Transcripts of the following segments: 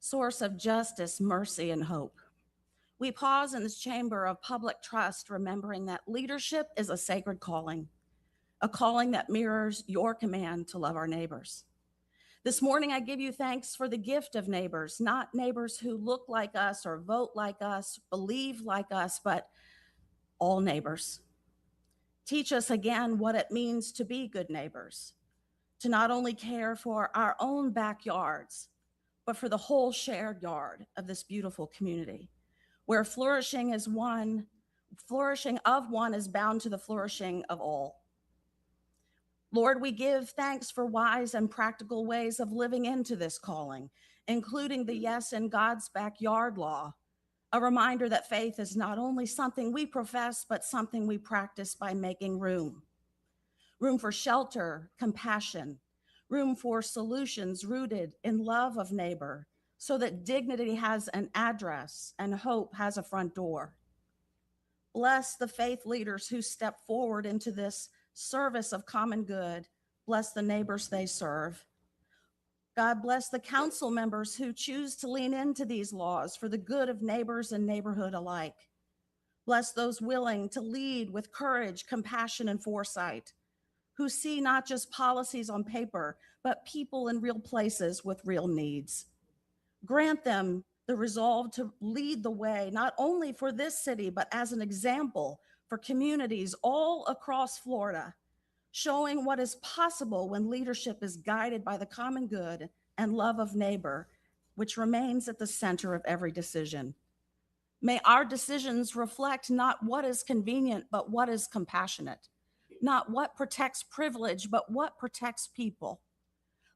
source of justice, mercy, and hope. We pause in this chamber of public trust, remembering that leadership is a sacred calling, a calling that mirrors your command to love our neighbors. This morning, I give you thanks for the gift of neighbors, not neighbors who look like us or vote like us, believe like us, but all neighbors. Teach us again what it means to be good neighbors, to not only care for our own backyards, but for the whole shared yard of this beautiful community, where flourishing of one is bound to the flourishing of all. Lord, we give thanks for wise and practical ways of living into this calling, including the Yes in God's Backyard law, a reminder that faith is not only something we profess, but something we practice by making room. Room for shelter, compassion, room for solutions rooted in love of neighbor, so that dignity has an address and hope has a front door. Bless the faith leaders who step forward into this service of common good. Bless the neighbors they serve. God bless the council members who choose to lean into these laws for the good of neighbors and neighborhood alike. Bless those willing to lead with courage, compassion, and foresight, who see not just policies on paper, but people in real places with real needs. Grant them the resolve to lead the way, not only for this city, but as an example for communities all across Florida, showing what is possible when leadership is guided by the common good and love of neighbor, which remains at the center of every decision. May our decisions reflect not what is convenient, but what is compassionate, not what protects privilege, but what protects people.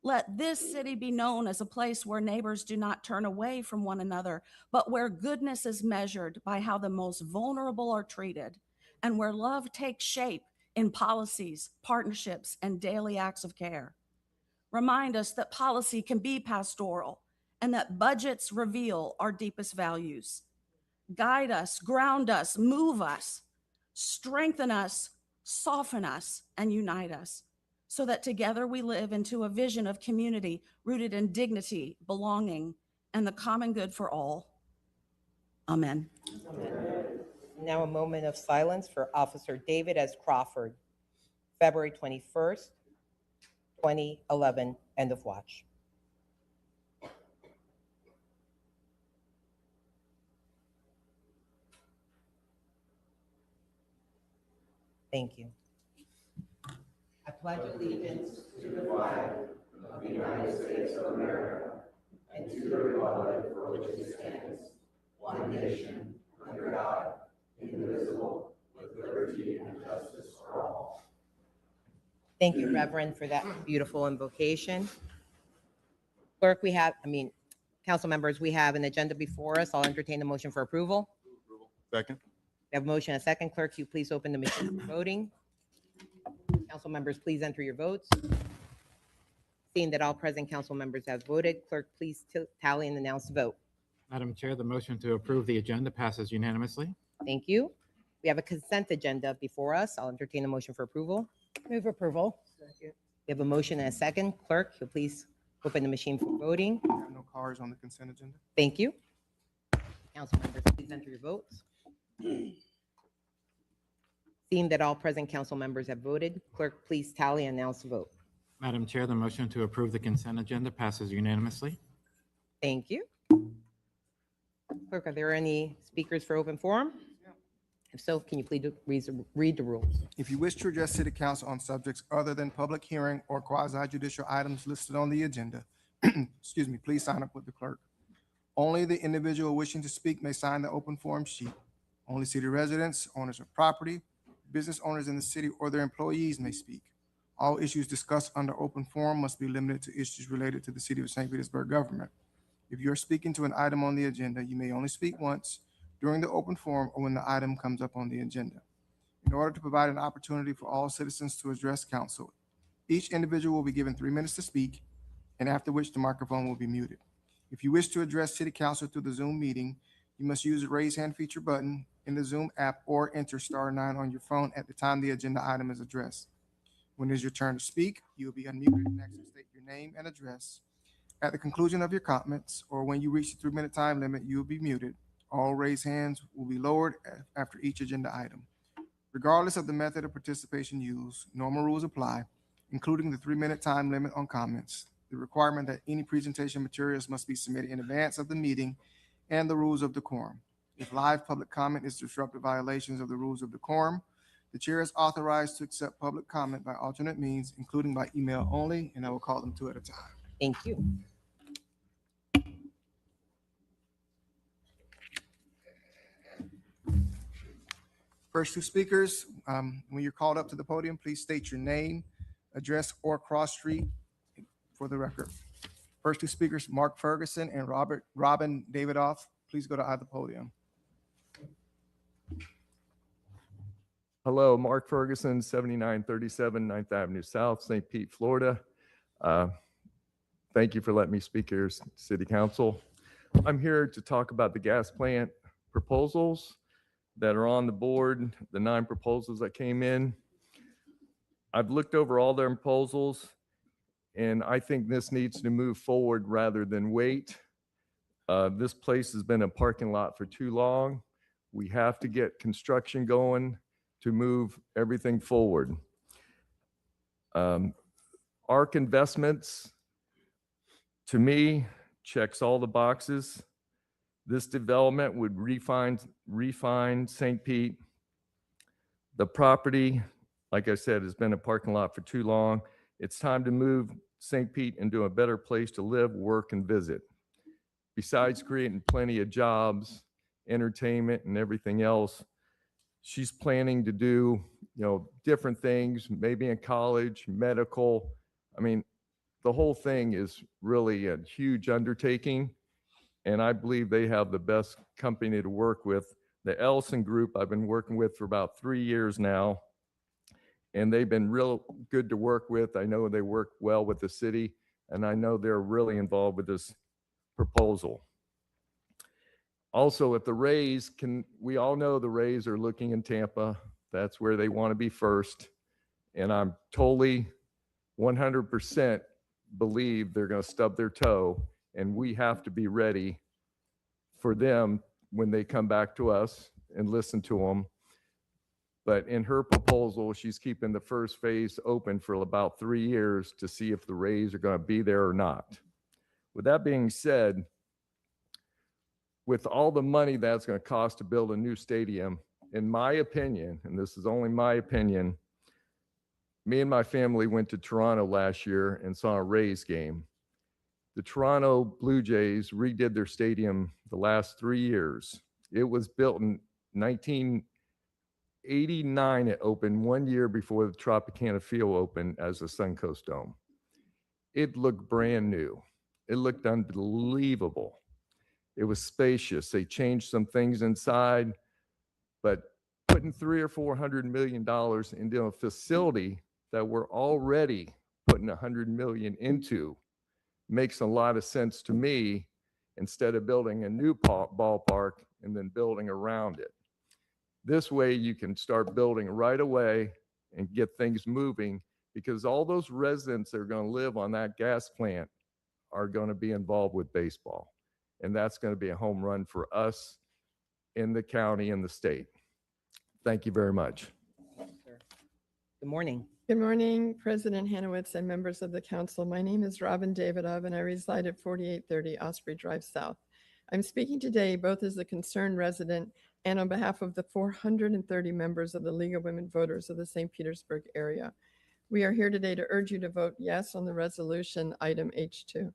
Let this city be known as a place where neighbors do not turn away from one another, but where goodness is measured by how the most vulnerable are treated, and where love takes shape in policies, partnerships, and daily acts of care. Remind us that policy can be pastoral and that budgets reveal our deepest values. Guide us, ground us, move us, strengthen us, soften us, and unite us, so that together we live into a vision of community rooted in dignity, belonging, and the common good for all. Amen. Amen. Now a moment of silence for Officer David S. Crawford, February 21st, 2011, end of watch. Thank you. I pledge allegiance to the flag of the United States of America and to the republic for which it stands, one nation, under God, indivisible, with liberty and justice for all. Thank you, Reverend, for that beautiful invocation. Clerk, council members, we have an agenda before us. I'll entertain the motion for approval. Second. We have a motion and a second. Clerk, you please open the machine for voting. Council members, please enter your votes. Seeing that all present council members have voted, clerk, please tally and announce the vote. Madam Chair, the motion to approve the agenda passes unanimously. Thank you. We have a consent agenda before us. I'll entertain a motion for approval. Move approval. We have a motion and a second. Clerk, you'll please open the machine for voting. There are no cards on the consent agenda. Thank you. Council members, please enter your votes. Seeing that all present council members have voted, clerk, please tally and announce the vote. Madam Chair, the motion to approve the consent agenda passes unanimously. Thank you. Clerk, are there any speakers for open forum? If so, can you please read the rules? If you wish to address City Council on subjects other than public hearing or quasi-judicial items listed on the agenda, excuse me, please sign up with the clerk. Only the individual wishing to speak may sign the open forum sheet. Only city residents, owners of property, business owners in the city, or their employees may speak. All issues discussed under open forum must be limited to issues related to the City of St. Petersburg government. If you are speaking to an item on the agenda, you may only speak once during the open forum or when the item comes up on the agenda. In order to provide an opportunity for all citizens to address council, each individual will be given 3 minutes to speak, and after which the microphone will be muted. If you wish to address City Council through the Zoom meeting, you must use the raise hand feature button in the Zoom app or enter *9 on your phone at the time the agenda item is addressed. When it is your turn to speak, you will be unmuted and asked to state your name and address. At the conclusion of your comments, or when you reach the 3-minute time limit, you will be muted. All raised hands will be lowered after each agenda item. Regardless of the method of participation used, normal rules apply, including the 3-minute time limit on comments, the requirement that any presentation materials must be submitted in advance of the meeting, and the rules of decorum. If live public comment is disruptive violations of the rules of decorum, the chair is authorized to accept public comment by alternate means, including by email only, and I will call them two at a time. Thank you. First two speakers, when you're called up to the podium, please state your name, address, or cross street for the record. First two speakers, Mark Ferguson and Robin Davidoff. Please go to either podium. Hello, Mark Ferguson, 7937 9th Avenue South, St. Pete, Florida. Thank you for letting me speak here, City Council. I'm here to talk about the gas plant proposals that are on the board, the 9 proposals that came in. I've looked over all their proposals, and I think this needs to move forward rather than wait. This place has been a parking lot for too long. We have to get construction going to move everything forward. ARC Investments, to me, checks all the boxes. This development would refine St. Pete. The property, like I said, has been a parking lot for too long. It's time to move St. Pete into a better place to live, work, and visit. Besides creating plenty of jobs, entertainment, and everything else, she's planning to do, different things, maybe in college, medical. I mean, the whole thing is really a huge undertaking, and I believe they have the best company to work with. The Ellison Group I've been working with for about 3 years now, and they've been real good to work with. I know they work well with the city, and I know they're really involved with this proposal. Also, if the Rays we all know the Rays are looking in Tampa. That's where they want to be first. And I'm totally 100% believe they're going to stub their toe, and we have to be ready for them when they come back to us and listen to them. But in her proposal, she's keeping the first phase open for about 3 years to see if the Rays are going to be there or not. With that being said, with all the money that's going to cost to build a new stadium, in my opinion, and this is only my opinion, me and my family went to Toronto last year and saw a Rays game. The Toronto Blue Jays redid their stadium the last 3 years. It was built in 1989. It opened 1 year before the Tropicana Field opened as the Suncoast Dome. It looked brand new. It looked unbelievable. It was spacious. They changed some things inside, but putting $300 or $400 million into a facility that we're already putting $100 million into makes a lot of sense to me, instead of building a new ballpark and then building around it. This way you can start building right away and get things moving, because all those residents that are going to live on that gas plant are going to be involved with baseball. And that's going to be a home run for us in the county and the state. Thank you very much. Good morning. Good morning, President Hanowitz and members of the council. My name is Robin Davidov, and I reside at 4830 Osprey Drive South. I'm speaking today both as a concerned resident and on behalf of the 430 members of the League of Women Voters of the St. Petersburg area. We are here today to urge you to vote yes on the resolution item H2.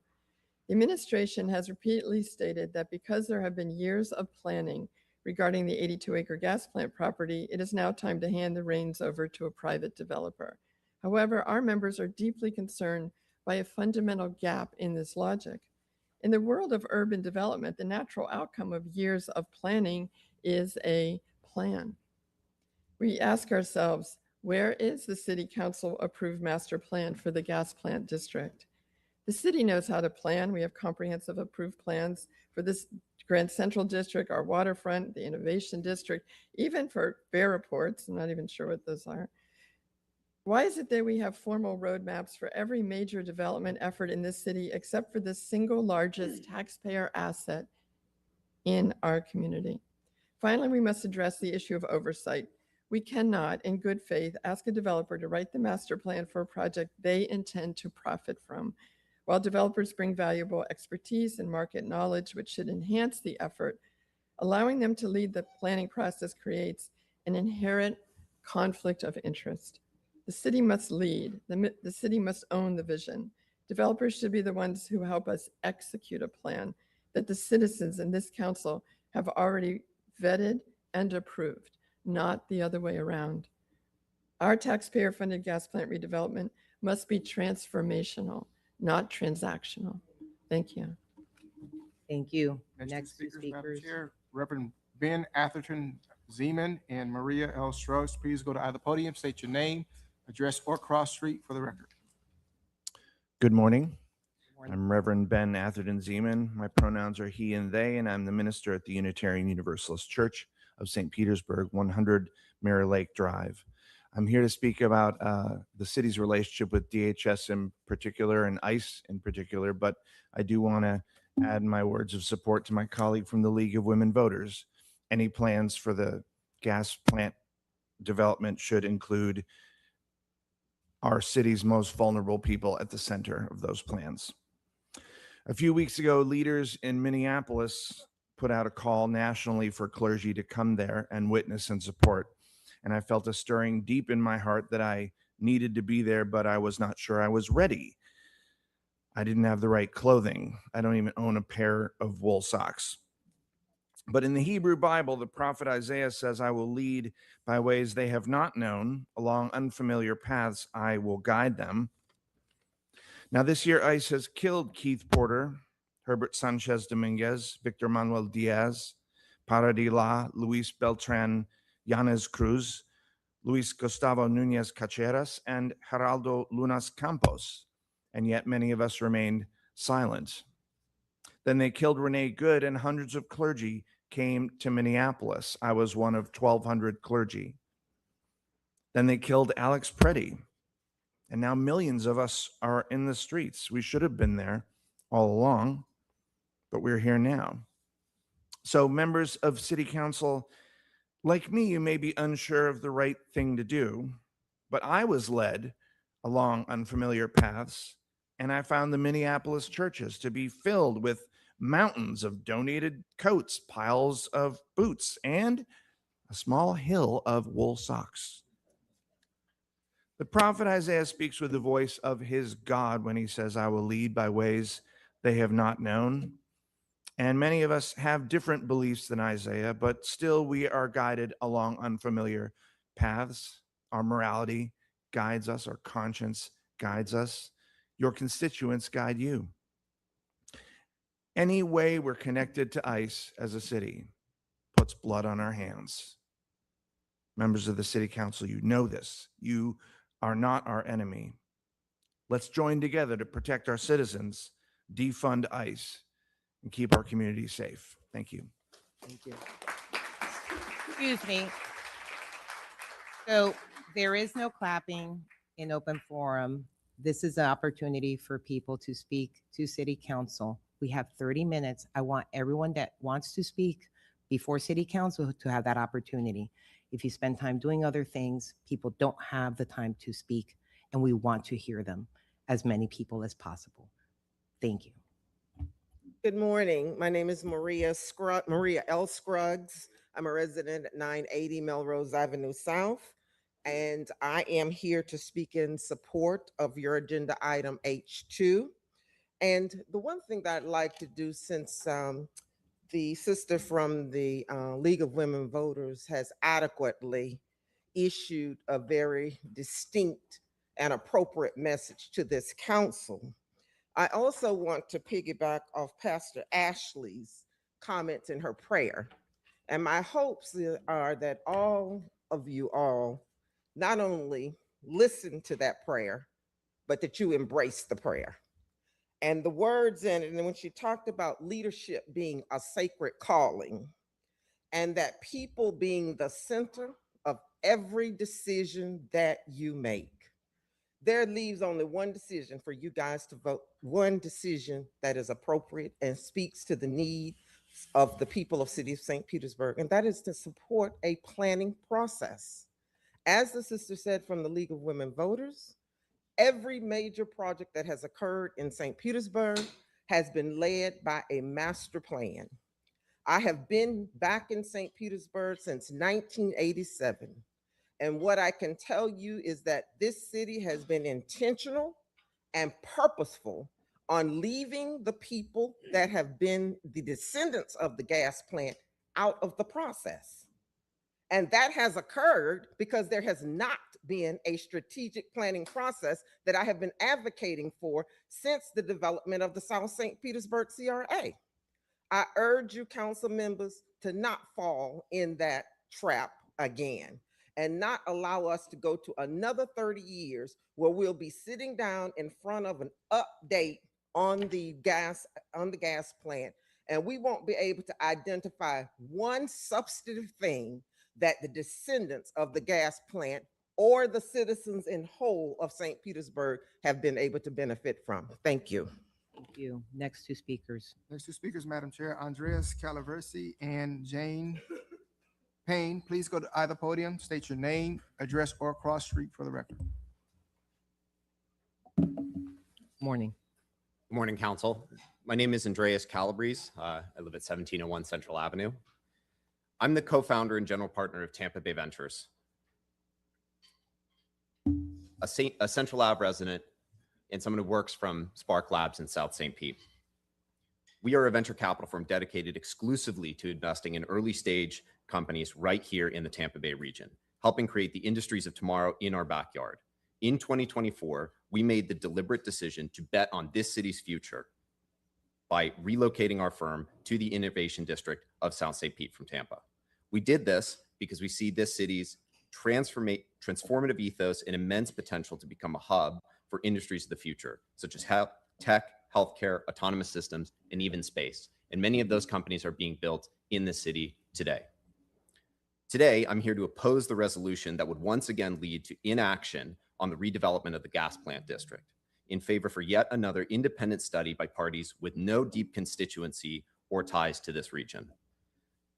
The administration has repeatedly stated that because there have been years of planning regarding the 82-acre gas plant property, it is now time to hand the reins over to a private developer. However, our members are deeply concerned by a fundamental gap in this logic. In the world of urban development, the natural outcome of years of planning is a plan. We ask ourselves, where is the city council approved master plan for the gas plant district? The city knows how to plan. We have comprehensive approved plans for this Grand Central District, our waterfront, the Innovation District, even for Fairports. I'm not even sure what those are. Why is it that we have formal roadmaps for every major development effort in this city except for the single largest taxpayer asset in our community? Finally, we must address the issue of oversight. We cannot, in good faith, ask a developer to write the master plan for a project they intend to profit from. While developers bring valuable expertise and market knowledge, which should enhance the effort, allowing them to lead the planning process creates an inherent conflict of interest. The city must lead. The city must own the vision. Developers should be the ones who help us execute a plan that the citizens in this council have already vetted and approved, not the other way around. Our taxpayer-funded gas plant redevelopment must be transformational, not transactional. Thank you. Thank you. Next two Next two speakers, Madam speakers. Chair, Reverend Ben Atherton Zeman and Maria L. Strauss. Please go to either podium, state your name, address, or cross street for the record. Good morning. Morning. I'm Reverend Ben Atherton Zeman. My pronouns are he and they, and I'm the minister at the Unitarian Universalist Church of St. Petersburg, 100 Mirror Lake Drive. I'm here to speak about the city's relationship with DHS in particular and ICE in particular, but I do want to add my words of support to my colleague from the League of Women Voters. Any plans for the gas plant development should include our city's most vulnerable people at the center of those plans. A few weeks ago, leaders in Minneapolis put out a call nationally for clergy to come there and witness and support. And I felt a stirring deep in my heart that I needed to be there, but I was not sure I was ready. I didn't have the right clothing. I don't even own a pair of wool socks. But in the Hebrew Bible, the prophet Isaiah says, I will lead by ways they have not known. Along unfamiliar paths, I will guide them. Now, this year, ICE has killed Keith Porter, Herbert Sanchez Dominguez, Victor Manuel Diaz, Paradila, Luis Beltran Yanez Cruz, Luis Gustavo Nunez Cacheras, and Geraldo Lunas Campos. And yet many of us remained silent. Then they killed Renee Good, and hundreds of clergy came to Minneapolis. I was one of 1,200 clergy. Then they killed Alex Preddy. And now millions of us are in the streets. We should have been there all along, but we're here now. So members of City Council, like me, you may be unsure of the right thing to do, but I was led along unfamiliar paths, and I found the Minneapolis churches to be filled with mountains of donated coats, piles of boots, and a small hill of wool socks. The prophet Isaiah speaks with the voice of his God when he says, I will lead by ways they have not known. And many of us have different beliefs than Isaiah, but still we are guided along unfamiliar paths. Our morality guides us, our conscience guides us. Your constituents guide you. Any way we're connected to ICE as a city puts blood on our hands. Members of the City Council, you know this. You are not our enemy. Let's join together to protect our citizens, defund ICE, and keep our community safe. Thank you. Thank you. Excuse me. So there is no clapping in open forum. This is an opportunity for people to speak to City Council. We have 30 minutes. I want everyone that wants to speak before City Council to have that opportunity. If you spend time doing other things, people don't have the time to speak, and we want to hear them, as many people as possible. Thank you. Good morning. My name is Maria L. Scruggs. I'm a resident at 980 Melrose Avenue South, and I am here to speak in support of your agenda item H2. And the one thing that I'd like to do, since the sister from the League of Women Voters has adequately issued a very distinct and appropriate message to this council, I also want to piggyback off Pastor Ashley's comments in her prayer. And my hopes are that all of you all not only listen to that prayer, but that you embrace the prayer. And the words in it, and when she talked about leadership being a sacred calling, and that people being the center of every decision that you make. there leaves only one decision for you guys to vote, one decision that is appropriate and speaks to the need of the people of City of St. Petersburg, and that is to support a planning process. As the sister said from the League of Women Voters, every major project that has occurred in St. Petersburg has been led by a master plan. I have been back in St. Petersburg since 1987. And what I can tell you is that this city has been intentional and purposeful on leaving the people that have been the descendants of the gas plant out of the process. And that has occurred because there has not been a strategic planning process that I have been advocating for since the development of the South St. Petersburg CRA. I urge you, council members, to not fall in that trap again and not allow us to go to another 30 years where we'll be sitting down in front of an update on the gas plant, and we won't be able to identify one substantive thing that the descendants of the gas plant or the citizens in whole of St. Petersburg have been able to benefit from. Thank you. Thank you. Next two speakers. Next two speakers, Madam Chair, Andreas Calaversi and Jane Payne. Please go to either podium, state your name, address, or cross street for the record. Morning. Good morning, Council. My name is Andreas Calabrese. I live at 1701 Central Avenue. I'm the co-founder and general partner of Tampa Bay Ventures, a Central Ave resident and someone who works from Spark Labs in South St. Pete. We are a venture capital firm dedicated exclusively to investing in early stage companies right here in the Tampa Bay region, helping create the industries of tomorrow in our backyard. In 2024, we made the deliberate decision to bet on this city's future by relocating our firm to the Innovation District of South St. Pete from Tampa. We did this because we see this city's transformative ethos and immense potential to become a hub for industries of the future, such as tech, healthcare, autonomous systems, and even space. And many of those companies are being built in the city today. Today, I'm here to oppose the resolution that would once again lead to inaction on the redevelopment of the gas plant district, in favor for yet another independent study by parties with no deep constituency or ties to this region.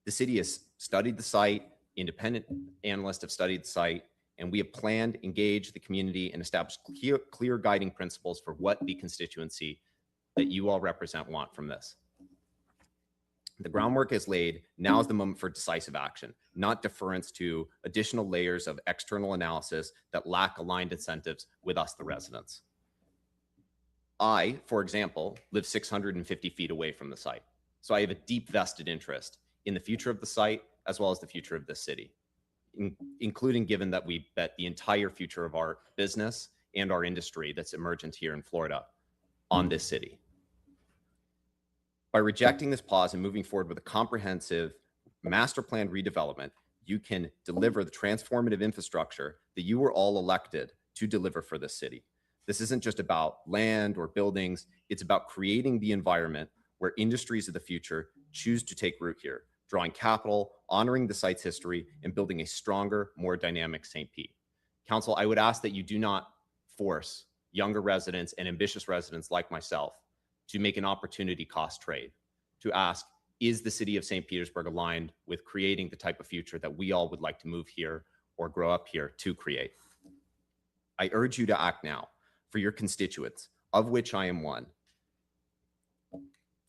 The city has studied the site, independent analysts have studied the site, and we have planned, engaged the community, and established clear guiding principles for what the constituency that you all represent want from this. The groundwork is laid. Now is the moment for decisive action, not deference to additional layers of external analysis that lack aligned incentives with us, the residents. I, for example, live 650 feet away from the site. So I have a deep vested interest in the future of the site, as well as the future of this city, including given that we bet the entire future of our business and our industry that's emergent here in Florida on this city. By rejecting this pause and moving forward with a comprehensive master plan redevelopment, you can deliver the transformative infrastructure that you were all elected to deliver for this city. This isn't just about land or buildings. It's about creating the environment where industries of the future choose to take root here, drawing capital, honoring the site's history, and building a stronger, more dynamic St. Pete. Council, I would ask that you do not force younger residents and ambitious residents like myself to make an opportunity cost trade, to ask, is the city of St. Petersburg aligned with creating the type of future that we all would like to move here or grow up here to create? I urge you to act now for your constituents, of which I am one,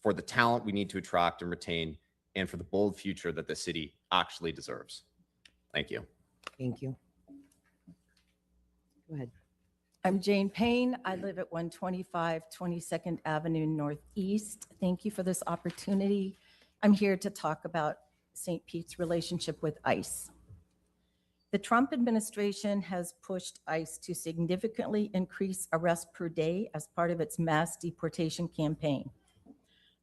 for the talent we need to attract and retain, and for the bold future that the city actually deserves. Thank you. Thank you. Go ahead. I'm Jane Payne. I live at 125 22nd Avenue Northeast. Thank you for this opportunity. I'm here to talk about St. Pete's relationship with ICE. The Trump administration has pushed ICE to significantly increase arrests per day as part of its mass deportation campaign.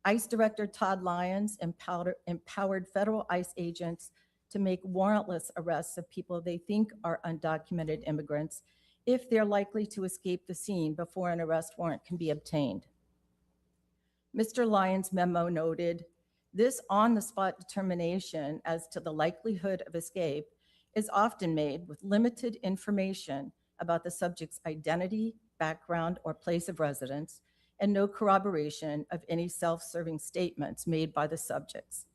ICE Director Todd Lyons empowered federal ICE agents to make warrantless arrests of people they think are undocumented immigrants if they're likely to escape the scene before an arrest warrant can be obtained. Mr. Lyons' memo noted, this on-the-spot determination as to the likelihood of escape is often made with limited information about the subject's identity, background, or place of residence, and no corroboration of any self-serving statements made by the subjects.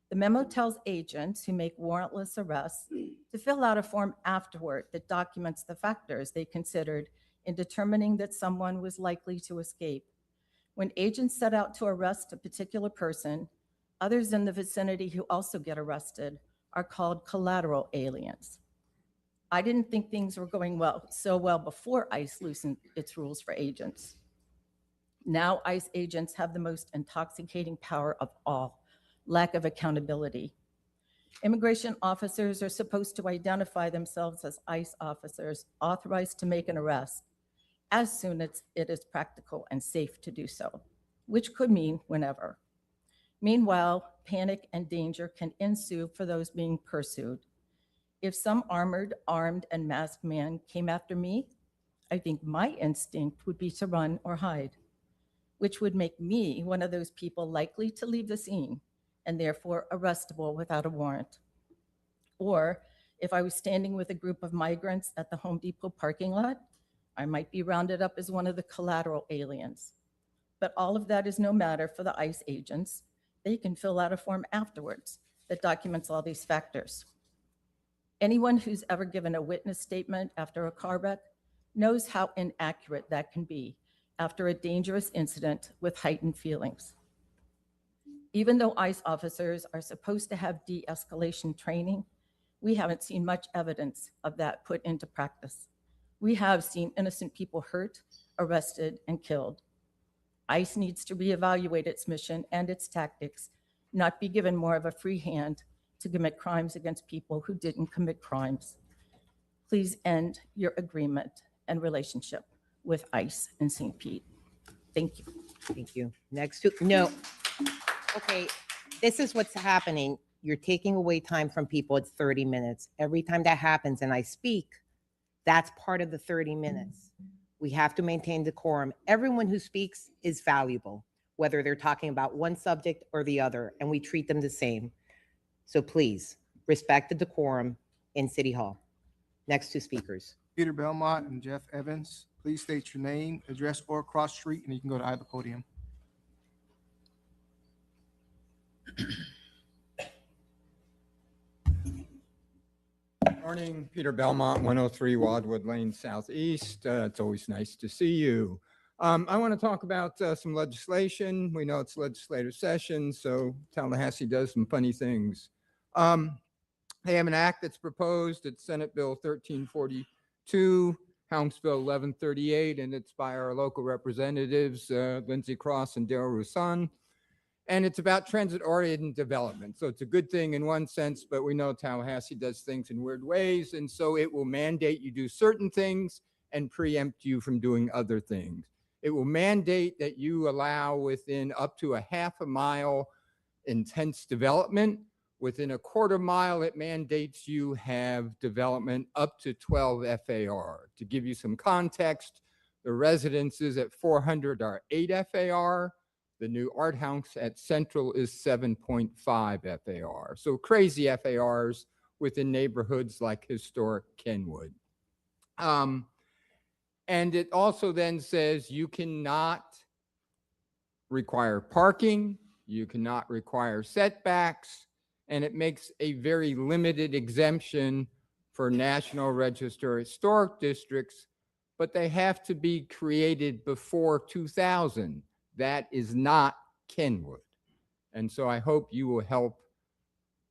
The memo tells agents who make warrantless arrests to fill out a form afterward that documents the factors they considered in determining that someone was likely to escape. When agents set out to arrest a particular person, others in the vicinity who also get arrested are called collateral aliens. I didn't think things were going so well before ICE loosened its rules for agents. Now ICE agents have the most intoxicating power of all: lack of accountability. Immigration officers are supposed to identify themselves as ICE officers authorized to make an arrest as soon as it is practical and safe to do so, which could mean whenever. Meanwhile, panic and danger can ensue for those being pursued. If some armed, and masked man came after me, I think my instinct would be to run or hide, which would make me one of those people likely to leave the scene and therefore arrestable without a warrant. Or if I was standing with a group of migrants at the Home Depot parking lot, I might be rounded up as one of the collateral aliens. But all of that is no matter for the ICE agents. They can fill out a form afterwards that documents all these factors. Anyone who's ever given a witness statement after a car wreck knows how inaccurate that can be after a dangerous incident with heightened feelings. Even though ICE officers are supposed to have de-escalation training, we haven't seen much evidence of that put into practice. We have seen innocent people hurt, arrested, and killed. ICE needs to reevaluate its mission and its tactics, not be given more of a free hand to commit crimes against people who didn't commit crimes. Please end your agreement and relationship with ICE in St. Pete. Thank you. Thank you. Next to, no. Okay, this is what's happening. You're taking away time from people. It's 30 minutes. Every time that happens and I speak, that's part of the 30 minutes. We have to maintain decorum. Everyone who speaks is valuable, whether they're talking about one subject or the other, and we treat them the same. So please respect the decorum in City Hall. Next two speakers. Peter Belmont and Jeff Evans, please state your name, address, or cross street, and you can go to either podium. Morning, Peter Belmont, 103 Wildwood Lane Southeast. It's always nice to see you. I want to talk about some legislation. We know it's legislative session, so Tallahassee does some funny things. They have an act that's proposed. It's Senate Bill 1342, House Bill 1138, and it's by our local representatives, Lindsey Cross and Darrell Roussan. And it's about transit-oriented development. So it's a good thing in one sense, but we know Tallahassee does things in weird ways. And so it will mandate you do certain things and preempt you from doing other things. It will mandate that you allow within up to a half a mile intense development. Within a quarter mile, it mandates you have development up to 12 FAR. To give you some context, the residences at 400 are 8 FAR. The new art house at Central is 7.5 FAR. So crazy FARs within neighborhoods like historic Kenwood. And it also then says you cannot require parking, you cannot require setbacks, and it makes a very limited exemption for National Register historic districts, but they have to be created before 2000. That is not Kenwood. And so I hope you will help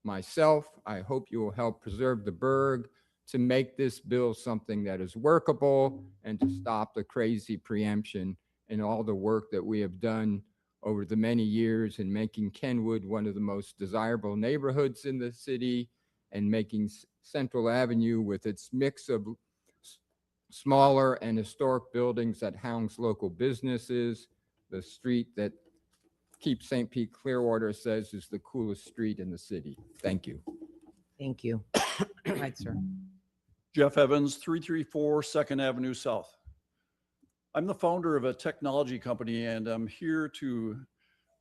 myself. I hope you will help preserve the burg to make this bill something that is workable and to stop the crazy preemption and all the work that we have done over the many years in making Kenwood one of the most desirable neighborhoods in the city and making Central Avenue with its mix of smaller and historic buildings that house local businesses, the street that Keep St. Pete Clearwater says is the coolest street in the city. Thank you. Thank you. Go ahead, sir. Jeff Evans, 334 2nd Avenue South. I'm the founder of a technology company, and I'm here to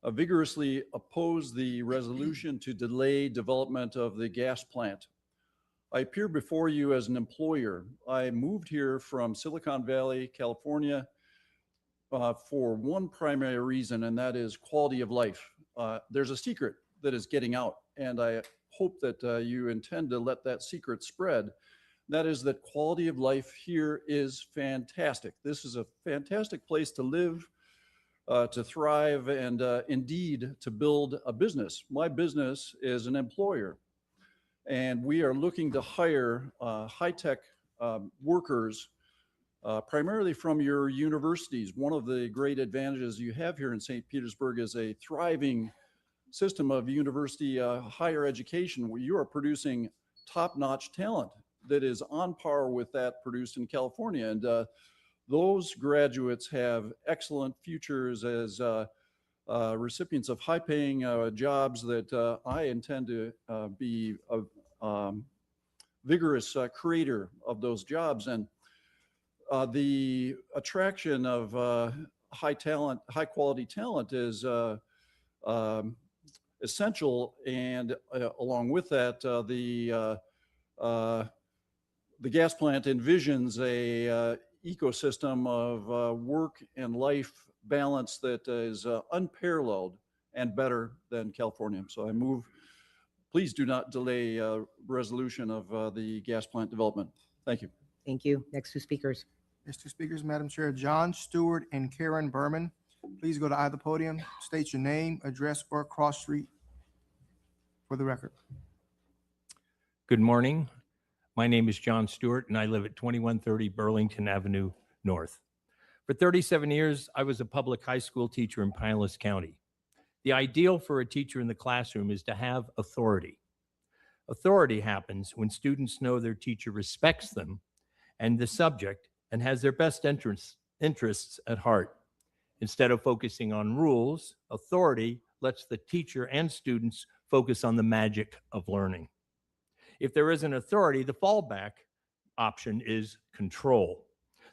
vigorously oppose the resolution to delay development of the gas plant. I appear before you as an employer. I moved here from Silicon Valley, California, for one primary reason, and that is quality of life. There's a secret that is getting out, and I hope that you intend to let that secret spread. That is that quality of life here is fantastic. This is a fantastic place to live, to thrive, and indeed to build a business. My business is an employer, and we are looking to hire high-tech workers primarily from your universities. One of the great advantages you have here in St. Petersburg is a thriving system of university higher education where you are producing top-notch talent that is on par with that produced in California. And those graduates have excellent futures as recipients of high-paying jobs that I intend to be a vigorous creator of those jobs. And the attraction of high quality talent is essential. And along with that, the gas plant envisions a ecosystem of work and life balance that is unparalleled and better than California. So I move, please do not delay resolution of the gas plant development. Thank you. Thank you. Next two speakers. Next two speakers, Madam Chair, John Stewart and Karen Berman. Please go to either podium, state your name, address, or cross street for the record. Good morning. My name is John Stewart, and I live at 2130 Burlington Avenue North. For 37 years, I was a public high school teacher in Pinellas County. The ideal for a teacher in the classroom is to have authority. Authority happens when students know their teacher respects them and the subject and has their best interests at heart. Instead of focusing on rules, authority lets the teacher and students focus on the magic of learning. If there isn't authority, the fallback option is control.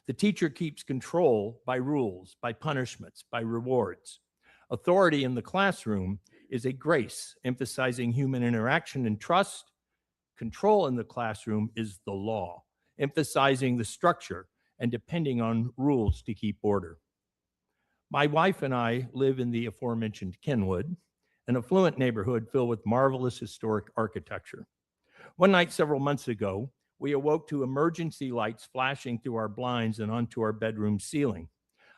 The teacher keeps control by rules, by punishments, by rewards. Authority in the classroom is a grace, emphasizing human interaction and trust. Control in the classroom is the law, emphasizing the structure and depending on rules to keep order. My wife and I live in the aforementioned Kenwood, an affluent neighborhood filled with marvelous historic architecture. One night several months ago, we awoke to emergency lights flashing through our blinds and onto our bedroom ceiling.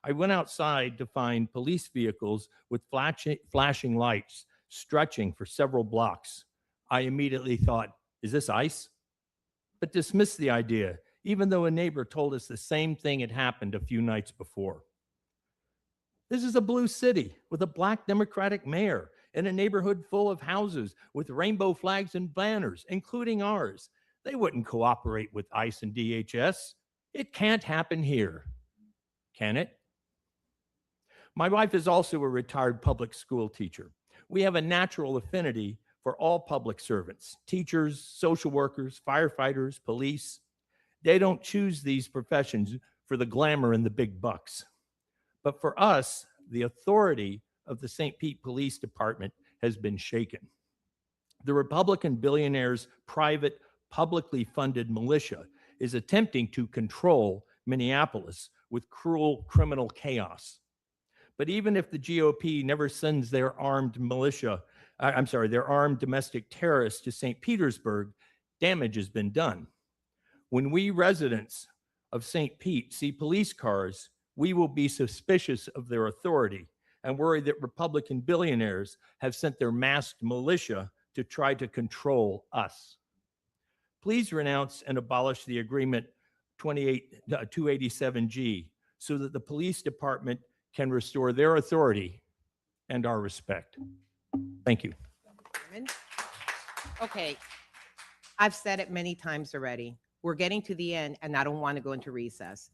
I went outside to find police vehicles with flashing lights stretching for several blocks. I immediately thought, is this ICE? But dismissed the idea, even though a neighbor told us the same thing had happened a few nights before. This is a blue city with a black Democratic mayor in a neighborhood full of houses with rainbow flags and banners, including ours. They wouldn't cooperate with ICE and DHS. It can't happen here. Can it? My wife is also a retired public school teacher. We have a natural affinity for all public servants, teachers, social workers, firefighters, police. They don't choose these professions for the glamour and the big bucks. But for us, the authority of the St. Pete Police Department has been shaken. The Republican billionaire's private, publicly funded militia is attempting to control Minneapolis with cruel criminal chaos. But even if the GOP never sends their armed domestic terrorists to St. Petersburg, damage has been done. When we residents of St. Pete see police cars, we will be suspicious of their authority and worry that Republican billionaires have sent their masked militia to try to control us. Please renounce and abolish the agreement 287G so that the police department can restore their authority and our respect. Thank you. Okay, I've said it many times already. We're getting to the end and I don't want to go into recess.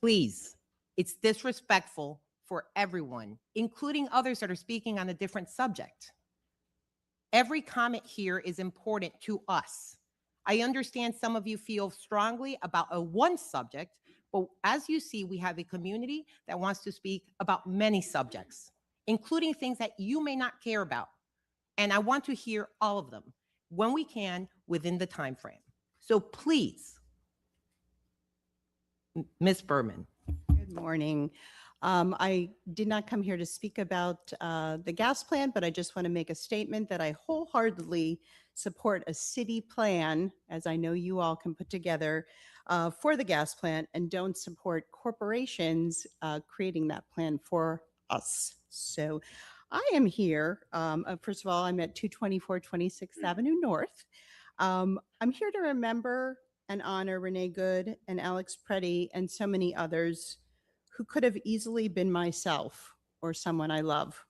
Please, it's disrespectful for everyone, including others that are speaking on a different subject. Every comment here is important to us. I understand some of you feel strongly about one subject, but as you see, we have a community that wants to speak about many subjects, including things that you may not care about. And I want to hear all of them when we can within the time frame. So please, Ms. Berman. Good morning. I did not come here to speak about the gas plant, but I just want to make a statement that I wholeheartedly support a city plan, as I know you all can put together, for the gas plant, and don't support corporations creating that plan for us. So I am here. First of all, I'm at 224 26th Avenue North. I'm here to remember and honor Renee Good and Alex Preddy and so many others who could have easily been myself or someone I love.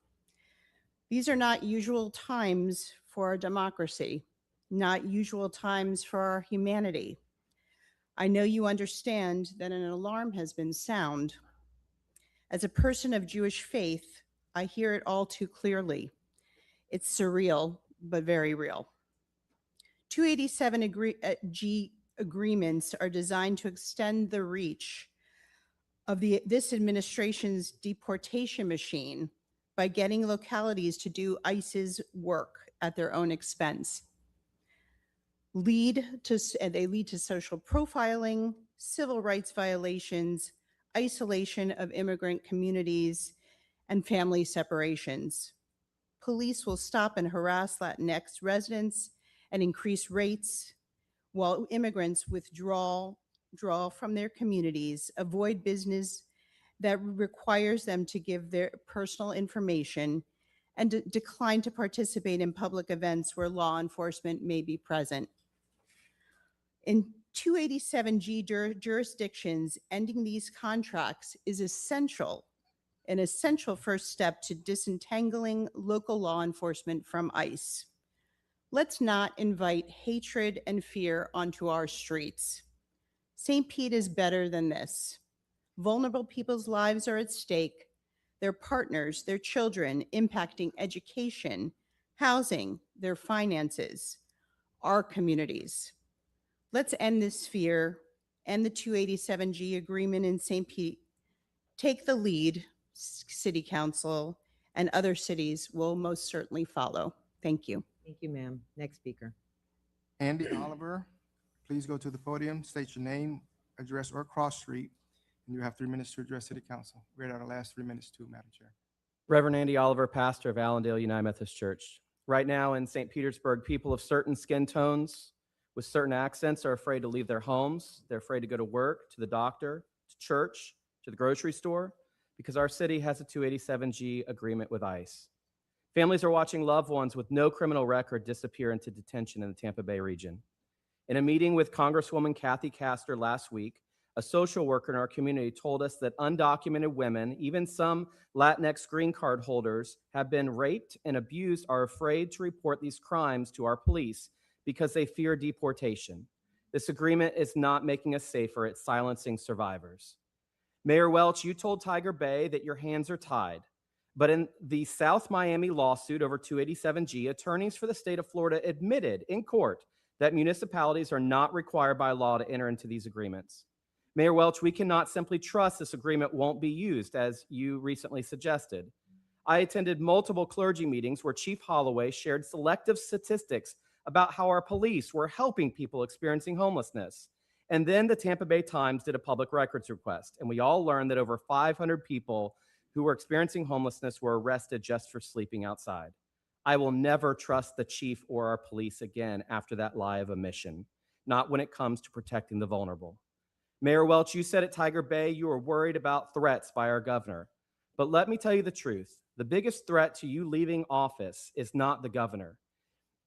These are not usual times for our democracy, not usual times for our humanity. I know you understand that an alarm has been sound. As a person of Jewish faith, I hear it all too clearly. It's surreal, but very real. 287G agreements are designed to extend the reach of this administration's deportation machine by getting localities to do ICE's work at their own expense. They lead to social profiling, civil rights violations, isolation of immigrant communities, and family separations. Police will stop and harass Latinx residents and increase rates, while immigrants withdraw from their communities, avoid business that requires them to give their personal information, and decline to participate in public events where law enforcement may be present. In 287G jurisdictions, ending these contracts is an essential first step to disentangling local law enforcement from ICE. Let's not invite hatred and fear onto our streets. St. Pete is better than this. Vulnerable people's lives are at stake, their partners, their children, impacting education, housing, their finances, our communities. Let's end this fear, end the 287G agreement in St. Pete. Take the lead, City Council, and other cities will most certainly follow. Thank you. Thank you, ma'am. Next speaker. Andy Oliver, please go to the podium, state your name, address, or cross street, and you have 3 minutes to address City Council. We're at our last 3 minutes too, Madam Chair. Reverend Andy Oliver, pastor of Allendale United Methodist Church. Right now in St. Petersburg, people of certain skin tones with certain accents are afraid to leave their homes. They're afraid to go to work, to the doctor, to church, to the grocery store, because our city has a 287G agreement with ICE. Families are watching loved ones with no criminal record disappear into detention in the Tampa Bay region. In a meeting with Congresswoman Kathy Castor last week, a social worker in our community told us that undocumented women, even some Latinx green card holders, have been raped and abused, are afraid to report these crimes to our police because they fear deportation. This agreement is not making us safer, it's silencing survivors. Mayor Welch, you told Tiger Bay that your hands are tied. But in the South Miami lawsuit over 287G, attorneys for the state of Florida admitted in court that municipalities are not required by law to enter into these agreements. Mayor Welch, we cannot simply trust this agreement won't be used, as you recently suggested. I attended multiple clergy meetings where Chief Holloway shared selective statistics about how our police were helping people experiencing homelessness. And then the Tampa Bay Times did a public records request, and we all learned that over 500 people who were experiencing homelessness were arrested just for sleeping outside. I will never trust the chief or our police again after that lie of omission, not when it comes to protecting the vulnerable. Mayor Welch, you said at Tiger Bay you were worried about threats by our governor. But let me tell you the truth. The biggest threat to you leaving office is not the governor.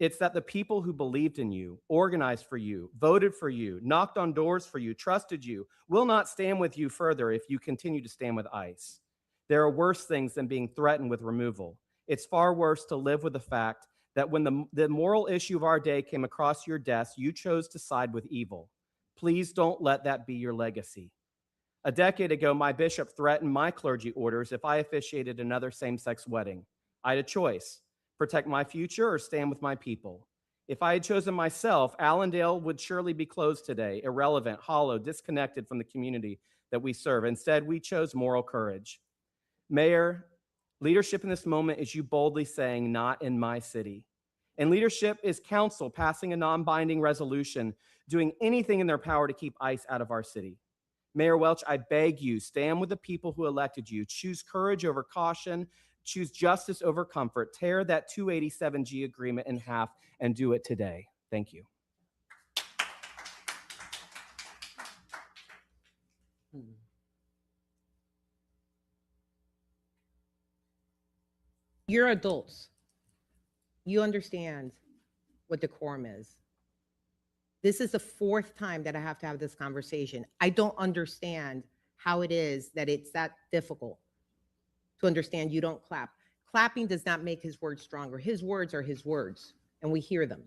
It's that the people who believed in you, organized for you, voted for you, knocked on doors for you, trusted you, will not stand with you further if you continue to stand with ICE. There are worse things than being threatened with removal. It's far worse to live with the fact that when the moral issue of our day came across your desk, you chose to side with evil. Please don't let that be your legacy. A decade ago, my bishop threatened my clergy orders if I officiated another same-sex wedding. I had a choice: protect my future or stand with my people. If I had chosen myself, Allendale would surely be closed today, irrelevant, hollow, disconnected from the community that we serve. Instead, we chose moral courage. Mayor, leadership in this moment is you boldly saying, "Not in my city." And leadership is council passing a non-binding resolution, doing anything in their power to keep ICE out of our city. Mayor Welch, I beg you, stand with the people who elected you. Choose courage over caution. Choose justice over comfort. Tear that 287G agreement in half and do it today. Thank you. You're adults. You understand what decorum is. This is the fourth time that I have to have this conversation. I don't understand how it is that it's that difficult to understand you don't clap. Clapping does not make his words stronger. His words are his words, and we hear them.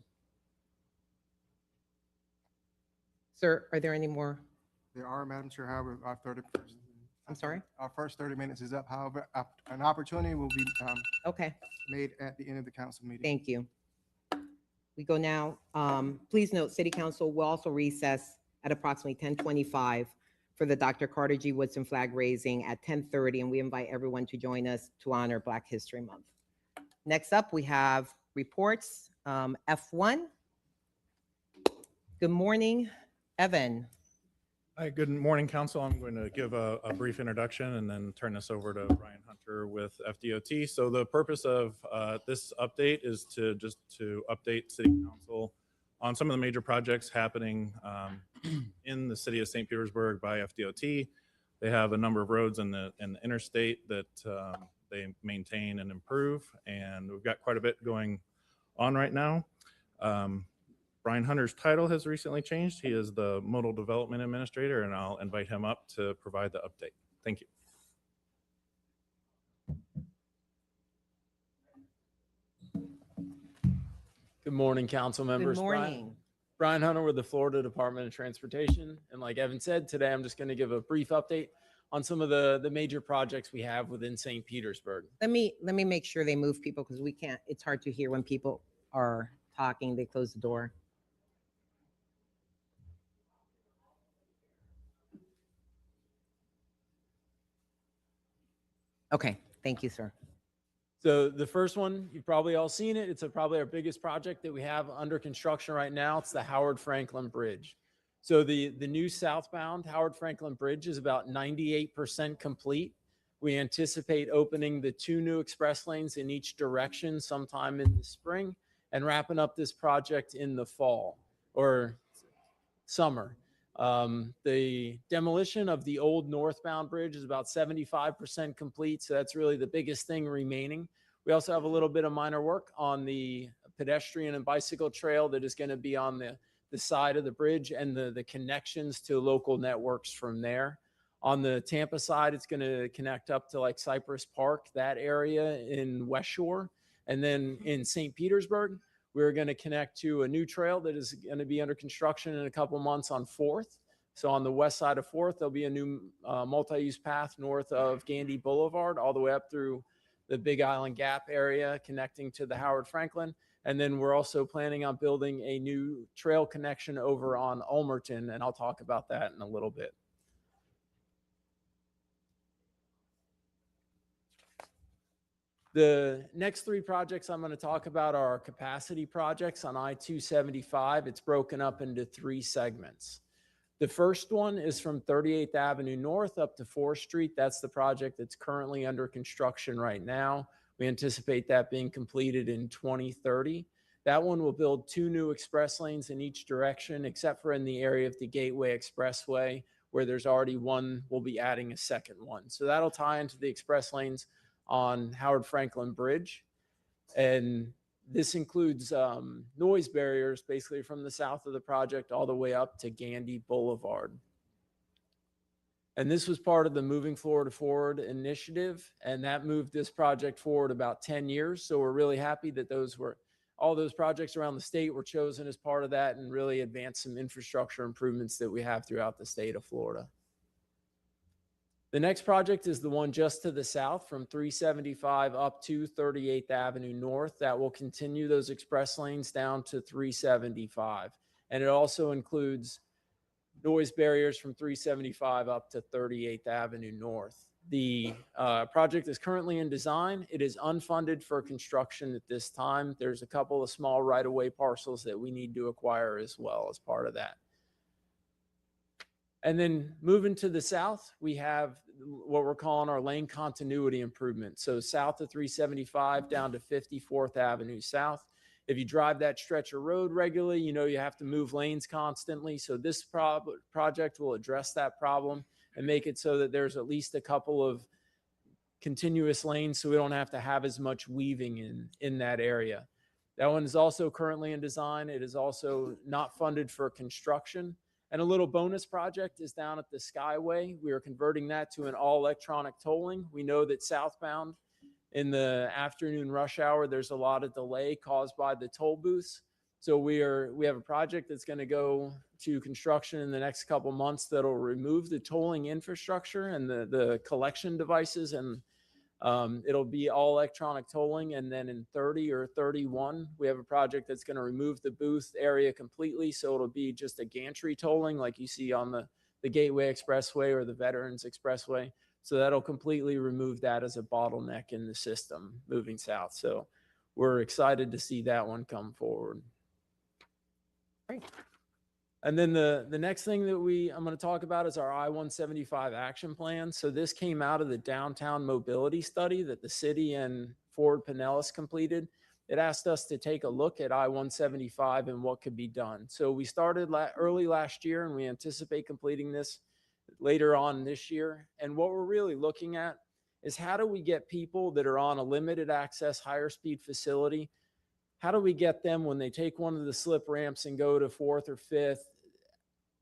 Sir, are there any more? There are, Madam Chair, however, our I'm sorry? Our first 30 minutes is up. However, an opportunity will be Okay. made at the end of the council meeting. Thank you. We go now. Please note, City Council will also recess at approximately 10:25 for the Dr. Carter G. Woodson flag raising at 10:30, and we invite everyone to join us to honor Black History Month. Next up, we have reports. F1. Good morning, Evan. Hi, good morning, Council. I'm going to give a brief introduction and then turn this over to Ryan Hunter with FDOT. So the purpose of this update is to update City Council on some of the major projects happening in the city of St. Petersburg by FDOT. They have a number of roads in the interstate that they maintain and improve, and we've got quite a bit going on right now. Brian Hunter's title has recently changed. He is the Modal Development Administrator, and I'll invite him up to provide the update. Thank you. Good morning, council members. Good morning. Brian Hunter with the Florida Department of Transportation. And like Evan said, today I'm just going to give a brief update on some of the major projects we have within St. Petersburg. Let me make sure they move people because we can't, it's hard to hear when people are talking. They close the door. Okay, thank you, sir. So the first one, you've probably all seen it. It's probably our biggest project that we have under construction right now. It's the Howard Franklin Bridge. So the new southbound Howard Franklin Bridge is about 98% complete. We anticipate opening the 2 new express lanes in each direction sometime in the spring and wrapping up this project in the fall or summer. The demolition of the old northbound bridge is about 75% complete. So that's really the biggest thing remaining. We also have a little bit of minor work on the pedestrian and bicycle trail that is going to be on the side of the bridge and the connections to local networks from there. On the Tampa side, it's going to connect up to like Cypress Park, that area in West Shore. And then in St. Petersburg, we're going to connect to a new trail that is going to be under construction in a couple months on 4th. So on the west side of 4th, there'll be a new multi-use path north of Gandy Boulevard all the way up through the Big Island Gap area connecting to the Howard Franklin. And then we're also planning on building a new trail connection over on Ulmerton, and I'll talk about that in a little bit. The next 3 projects I'm going to talk about are capacity projects on I-275. It's broken up into 3 segments. The first one is from 38th Avenue North up to 4th Street. That's the project that's currently under construction right now. We anticipate that being completed in 2030. That one will build 2 new express lanes in each direction, except for in the area of the Gateway Expressway, where there's already one. We'll be adding a second one. So that'll tie into the express lanes on Howard Franklin Bridge. And this includes noise barriers basically from the south of the project all the way up to Gandy Boulevard. And this was part of the Moving Florida Forward initiative, and that moved this project forward about 10 years. So we're really happy that all those projects around the state were chosen as part of that and really advanced some infrastructure improvements that we have throughout the state of Florida. The next project is the one just to the south from 375 up to 38th Avenue North. That will continue those express lanes down to 375. And it also includes noise barriers from 375 up to 38th Avenue North. The project is currently in design. It is unfunded for construction at this time. There's a couple of small right-of-way parcels that we need to acquire as well as part of that. And then moving to the south, we have what we're calling our lane continuity improvement. So south of 375 down to 54th Avenue South. If you drive that stretch of road regularly, you know you have to move lanes constantly. So this project will address that problem and make it so that there's at least a couple of continuous lanes so we don't have to have as much weaving in that area. That one is also currently in design. It is also not funded for construction. And a little bonus project is down at the Skyway. We are converting that to an all-electronic tolling. We know that southbound in the afternoon rush hour, there's a lot of delay caused by the toll booths. So we have a project that's going to go to construction in the next couple months that'll remove the tolling infrastructure and the collection devices, and it'll be all electronic tolling. And then in 30 or 31, we have a project that's going to remove the booth area completely. So it'll be just a gantry tolling like you see on the Gateway Expressway or the Veterans Expressway. So that'll completely remove that as a bottleneck in the system moving south. So we're excited to see that one come forward. Great. And then the next thing that I'm going to talk about is our I-175 action plan. So this came out of the downtown mobility study that the city and Ford Pinellas completed. It asked us to take a look at I-175 and what could be done. So we started early last year, and we anticipate completing this later on this year. And what we're really looking at is how do we get people that are on a limited access, higher speed facility, how do we get them when they take one of the slip ramps and go to 4th or 5th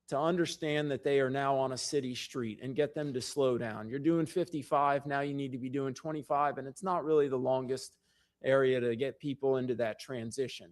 to understand that they are now on a city street and get them to slow down? You're doing 55, now you need to be doing 25, and it's not really the longest area to get people into that transition.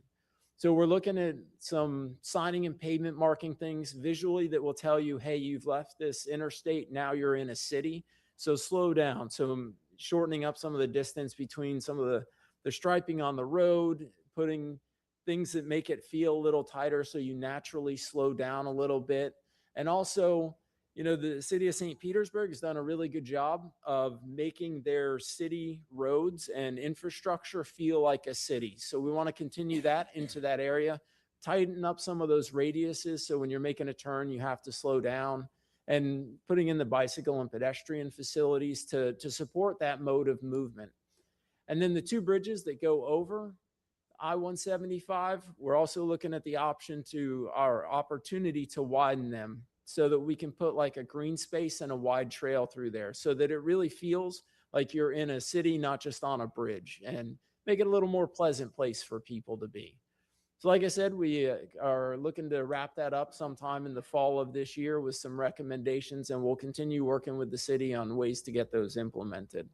So we're looking at some signing and pavement marking things visually that will tell you, hey, you've left this interstate, now you're in a city, so slow down. So shortening up some of the distance between some of the striping on the road, putting things that make it feel a little tighter so you naturally slow down a little bit. And also, you know, the city of St. Petersburg has done a really good job of making their city roads and infrastructure feel like a city. So we want to continue that into that area, tighten up some of those radiuses. So when you're making a turn, you have to slow down, and putting in the bicycle and pedestrian facilities to support that mode of movement. And then the two bridges that go over I-175, we're also looking at the opportunity to widen them so that we can put like a green space and a wide trail through there so that it really feels like you're in a city, not just on a bridge, and make it a little more pleasant place for people to be. So like I said, we are looking to wrap that up sometime in the fall of this year with some recommendations, and we'll continue working with the city on ways to get those implemented.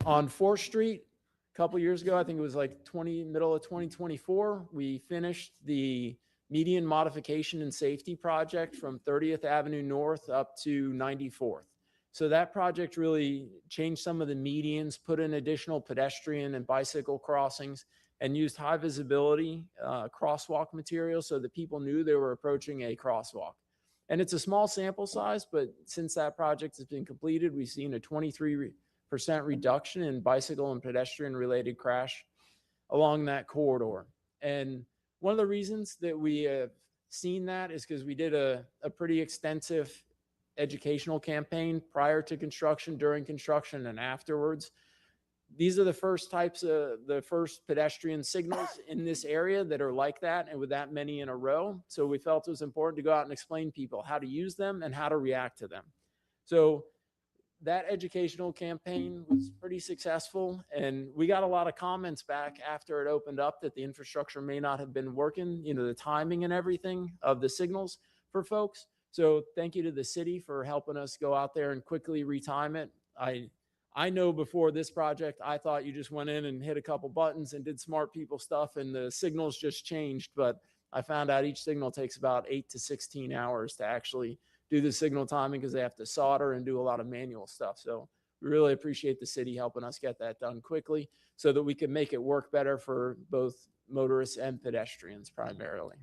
On 4th Street, a couple years ago, I think it was like middle of 2024, we finished the median modification and safety project from 30th Avenue North up to 94th. So that project really changed some of the medians, put in additional pedestrian and bicycle crossings, and used high visibility crosswalk material so that people knew they were approaching a crosswalk. And it's a small sample size, but since that project has been completed, we've seen a 23% reduction in bicycle and pedestrian related crash along that corridor. And one of the reasons that we have seen that is because we did a pretty extensive educational campaign prior to construction, during construction, and afterwards. These are the first pedestrian signals in this area that are like that, and with that many in a row. So we felt it was important to go out and explain to people how to use them and how to react to them. So that educational campaign was pretty successful, and we got a lot of comments back after it opened up that the infrastructure may not have been working, you know, the timing and everything of the signals for folks. So thank you to the city for helping us go out there and quickly retime it. I know before this project, I thought you just went in and hit a couple buttons and did smart people stuff and the signals just changed, but I found out each signal takes about 8 to 16 hours to actually do the signal timing because they have to solder and do a lot of manual stuff. So we really appreciate the city helping us get that done quickly so that we can make it work better for both motorists and pedestrians primarily.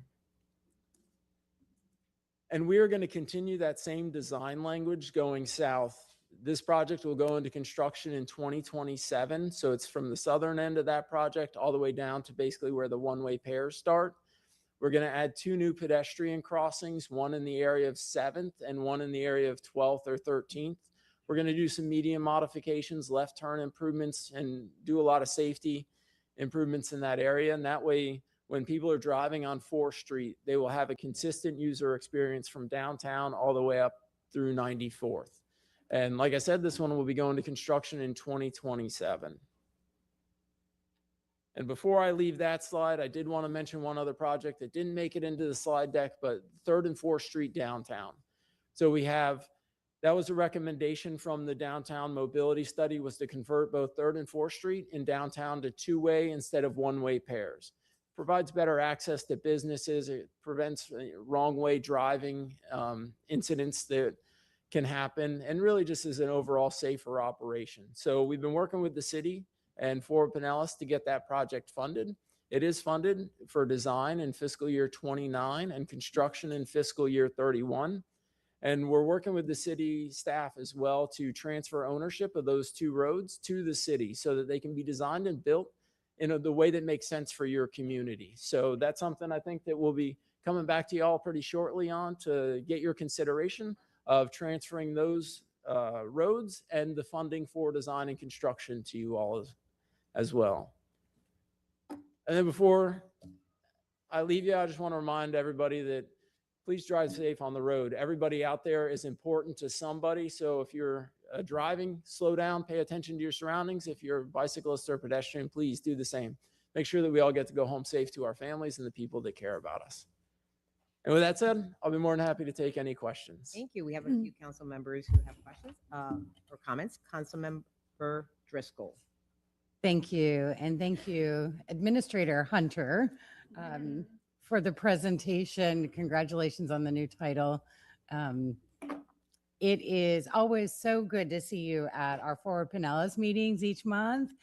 And we are going to continue that same design language going south. This project will go into construction in 2027. So it's from the southern end of that project all the way down to basically where the one-way pairs start. We're going to add 2 new pedestrian crossings, one in the area of 7th and one in the area of 12th or 13th. We're going to do some median modifications, left turn improvements, and do a lot of safety improvements in that area. And that way, when people are driving on 4th Street, they will have a consistent user experience from downtown all the way up through 94th. And like I said, this one will be going to construction in 2027. And before I leave that slide, I did want to mention one other project that didn't make it into the slide deck, but 3rd and 4th Street downtown. So that was a recommendation from the downtown mobility study, was to convert both 3rd and 4th Street in downtown to 2-way instead of 1-way pairs. Provides better access to businesses. It prevents wrong way driving incidents that can happen, and really just is an overall safer operation. So we've been working with the city and Fort Pinellas to get that project funded. It is funded for design in fiscal year 29 and construction in fiscal year 31. And we're working with the city staff as well to transfer ownership of those 2 roads to the city so that they can be designed and built in the way that makes sense for your community. So that's something I think that we'll be coming back to y'all pretty shortly on to get your consideration of transferring those roads and the funding for design and construction to you all as well. And then before I leave you, I just want to remind everybody that please drive safe on the road. Everybody out there is important to somebody. So if you're driving, slow down, pay attention to your surroundings. If you're a bicyclist or pedestrian, please do the same. Make sure that we all get to go home safe to our families and the people that care about us. And with that said, I'll be more than happy to take any questions. Thank you. We have a few council members who have questions or comments. Councilmember Driscoll. Thank you. And thank you, Administrator Hunter, for the presentation. Congratulations on the new title. It is always so good to see you at our Forward Pinellas meetings each month.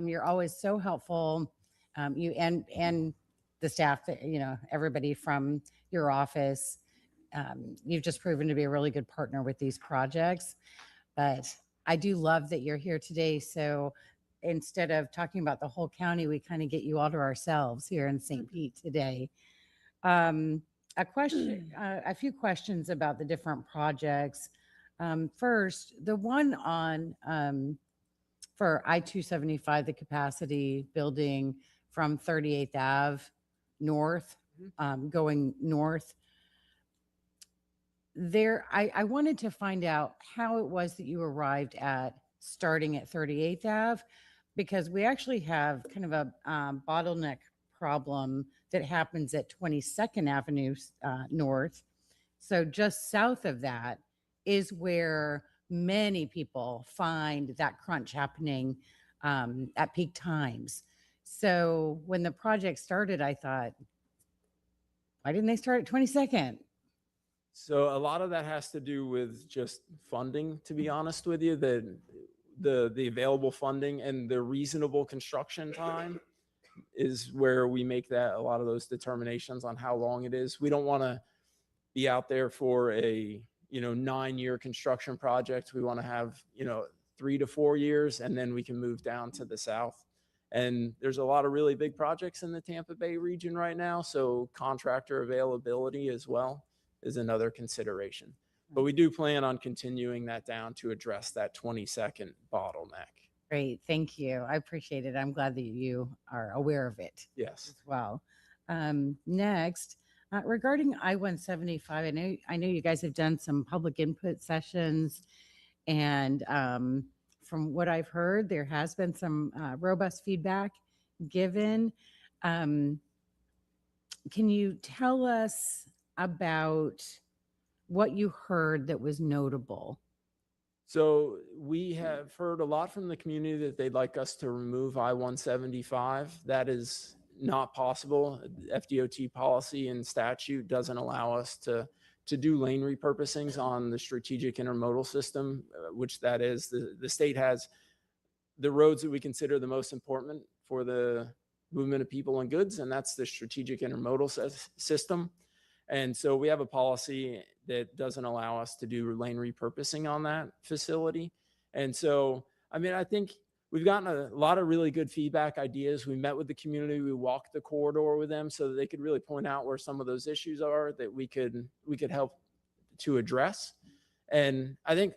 You're always so helpful. You and the staff, that, everybody from your office. You've just proven to be a really good partner with these projects. But I do love that you're here today. So instead of talking about the whole county, we kind of get you all to ourselves here in St. Pete today. A few questions about the different projects. First, the one on for I-275, the capacity building from 38th Ave north, going north. There, I wanted to find out how it was that you arrived at starting at 38th Ave, because we actually have kind of a bottleneck problem that happens at 22nd Avenue North. So just south of that is where many people find that crunch happening at peak times. So when the project started, I thought, why didn't they start at 22nd? So a lot of that has to do with just funding, to be honest with you, the available funding and the reasonable construction time is where we make a lot of those determinations on how long it is. We don't want to be out there for a 9-year construction project. We want to have 3 to 4 years, and then we can move down to the south. And there's a lot of really big projects in the Tampa Bay region right now, so contractor availability as well is another consideration. But we do plan on continuing that down to address that 22nd bottleneck. Great, thank you. I appreciate it. I'm glad that you are aware of it. Yes. As well. Next, regarding I-175, I know you guys have done some public input sessions, and from what I've heard, there has been some robust feedback given. Can you tell us about what you heard that was notable? So we have heard a lot from the community that they'd like us to remove I-175. That is not possible. FDOT policy and statute doesn't allow us to do lane repurposings on the strategic intermodal system, which that is. The state has the roads that we consider the most important for the movement of people and goods, and that's the strategic intermodal system. And so we have a policy that doesn't allow us to do lane repurposing on that facility. And so, I mean, I think we've gotten a lot of really good feedback, ideas. We met with the community, we walked the corridor with them so that they could really point out where some of those issues are that we could help to address. And I think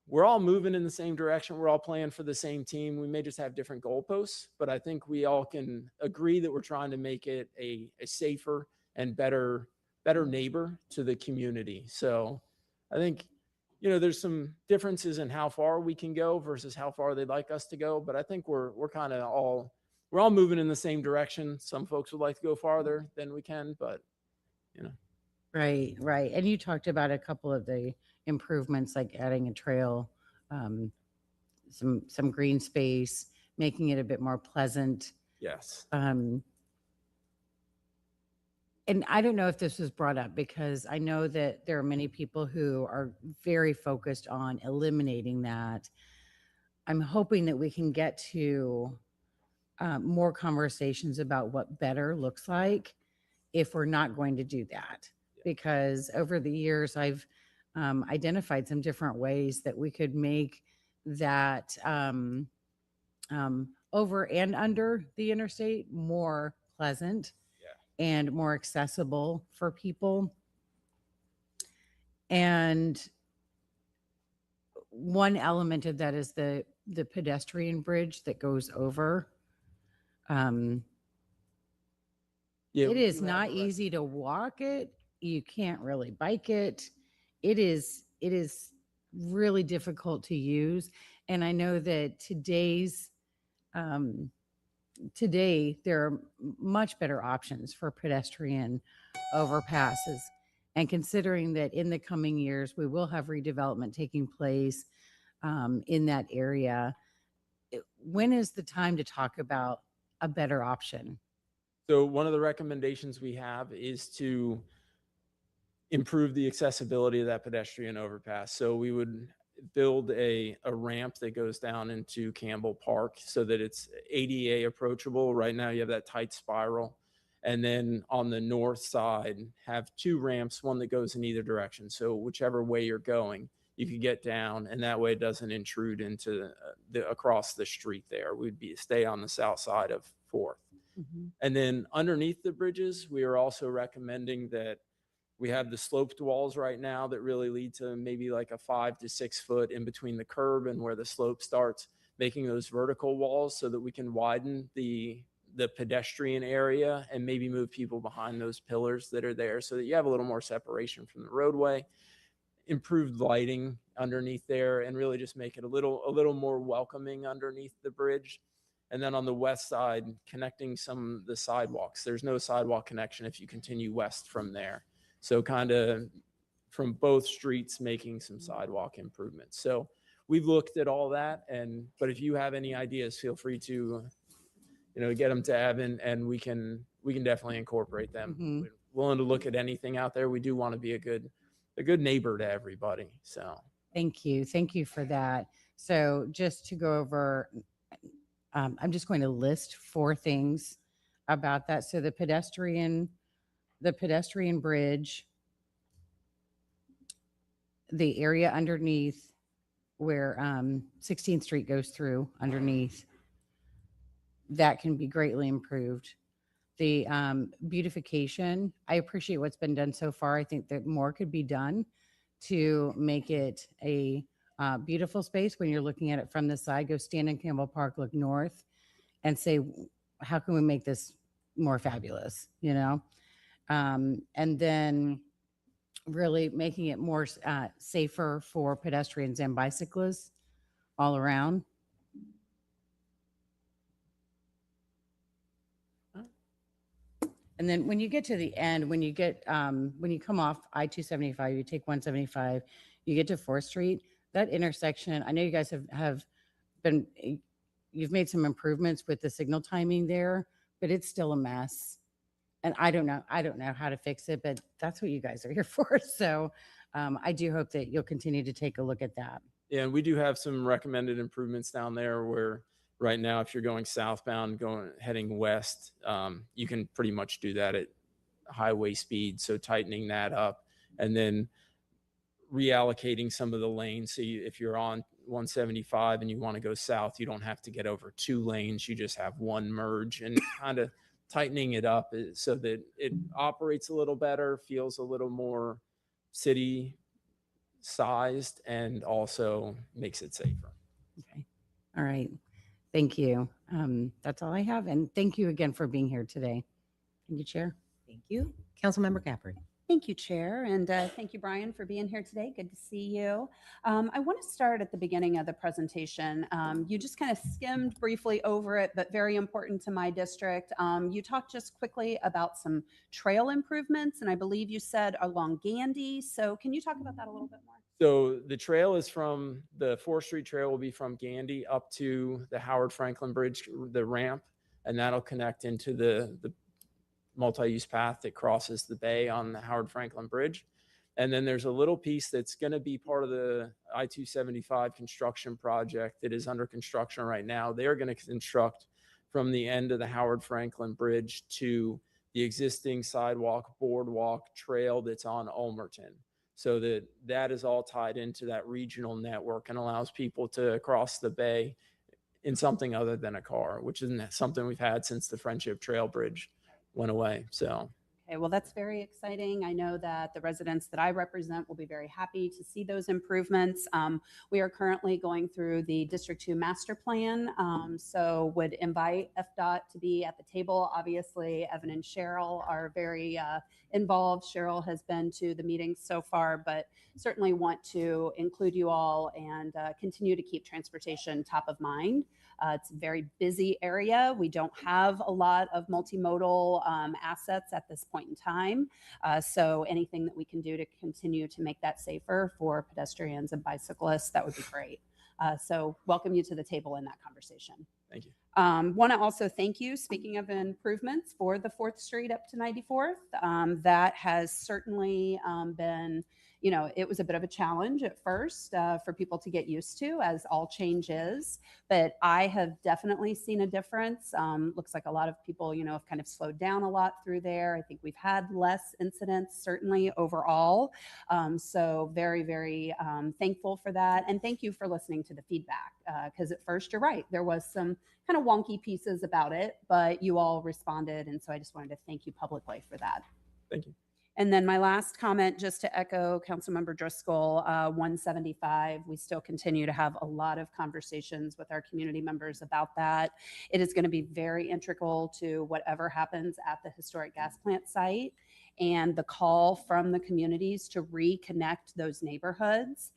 we're all moving in the same direction. We're all playing for the same team. We may just have different goalposts, but I think we all can agree that we're trying to make it a safer and better neighbor to the community. So I think, you know, there's some differences in how far we can go versus how far they'd like us to go. But I think we're kind of all moving in the same direction. Some folks would like to go farther than we can, but you know. Right, right. And you talked about a couple of the improvements, like adding a trail, some green space, making it a bit more pleasant. Yes. And I don't know if this was brought up because I know that there are many people who are very focused on eliminating that. I'm hoping that we can get to more conversations about what better looks like if we're not going to do that. Because over the years, I've identified some different ways that we could make that over and under the interstate more pleasant and more accessible for people. And one element of that is the pedestrian bridge that goes over. It is not easy to walk it. You can't really bike it. It is really difficult to use. And I know that today there are much better options for pedestrian overpasses. And considering that in the coming years, we will have redevelopment taking place in that area, when is the time to talk about a better option? So one of the recommendations we have is to improve the accessibility of that pedestrian overpass. So we would build a ramp that goes down into Campbell Park so that it's ADA approachable. Right now you have that tight spiral. And then on the north side, have two ramps, one that goes in either direction. So whichever way you're going, you can get down, and that way it doesn't intrude into across the street there. We'd stay on the south side of 4th. Mm-hmm. And then underneath the bridges, we are also recommending that we have the sloped walls right now that really lead to maybe like a 5 to 6 foot in between the curb and where the slope starts, making those vertical walls so that we can widen the pedestrian area and maybe move people behind those pillars that are there so that you have a little more separation from the roadway, improved lighting underneath there, and really just make it a little more welcoming underneath the bridge. And then on the west side, connecting some of the sidewalks. There's no sidewalk connection if you continue west from there. So kind of from both streets, making some sidewalk improvements. So we've looked at all that, but if you have any ideas, feel free to, get them to Evan, and we can definitely incorporate them. Mm-hmm. We're willing to look at anything out there. We do want to be a good neighbor to everybody. So thank you for that. So just to go over, I'm just going to list 4 things about that. So the pedestrian bridge, the area underneath where 16th Street goes through underneath, that can be greatly improved. The beautification, I appreciate what's been done so far. I think that more could be done to make it a beautiful space. When you're looking at it from the side, go stand in Campbell Park, look north, and say, how can we make this more fabulous, and then really making it more safer for pedestrians and bicyclists all around. And then when you get to the end, when you come off I-275, you take 175, you get to 4th Street, that intersection, I know you guys you've made some improvements with the signal timing there, but it's still a mess. And I don't know how to fix it, but that's what you guys are here for. So I do hope that you'll continue to take a look at that. Yeah, and we do have some recommended improvements down there where right now, if you're going southbound, heading west, you can pretty much do that at highway speed. So tightening that up and then reallocating some of the lanes. So if you're on 175 and you want to go south, you don't have to get over 2 lanes. You just have one merge, and kind of tightening it up so that it operates a little better, feels a little more city sized, and also makes it safer. Okay. All right. Thank you. That's all I have. And thank you again for being here today. Thank you, Chair. Thank you. Councilmember Capri. Thank you, Chair, and thank you, Brian, for being here today. Good to see you. I want to start at the beginning of the presentation. You just kind of skimmed briefly over it, but very important to my district. You talked just quickly about some trail improvements, and I believe you said along Gandy. So can you talk about that a little bit more? So the trail is from the 4th Street Trail will be from Gandy up to the Howard Franklin Bridge, the ramp, and that'll connect into the multi-use path that crosses the bay on the Howard Franklin Bridge. And then there's a little piece that's going to be part of the I-275 construction project that is under construction right now. They're going to construct from the end of the Howard Franklin Bridge to the existing sidewalk, boardwalk trail that's on Ulmerton. So that is all tied into that regional network and allows people to cross the bay in something other than a car, which isn't something we've had since the Friendship Trail Bridge went away. So Okay, well, that's very exciting. I know that the residents that I represent will be very happy to see those improvements. We are currently going through the District 2 Master Plan, so would invite FDOT to be at the table. Obviously, Evan and Cheryl are very involved. Cheryl has been to the meetings so far, but certainly want to include you all and continue to keep transportation top of mind. It's a very busy area. We don't have a lot of multimodal assets at this point in time. So anything that we can do to continue to make that safer for pedestrians and bicyclists, that would be great. So welcome you to the table in that conversation. Thank you. Want to also thank you, speaking of improvements, for the 4th Street up to 94th. That has certainly been, you know, it was a bit of a challenge at first for people to get used to, as all change is, but I have definitely seen a difference. Looks like a lot of people, you know, have kind of slowed down a lot through there. I think we've had less incidents, certainly overall. So very, very thankful for that. And thank you for listening to the feedback, because at first, you're right, there was some kind of wonky pieces about it, but you all responded. And so I just wanted to thank you publicly for that. Thank you. And then my last comment, just to echo Councilmember Driscoll, 175, we still continue to have a lot of conversations with our community members about that. It is going to be very integral to whatever happens at the historic gas plant site. And the call from the communities to reconnect those neighborhoods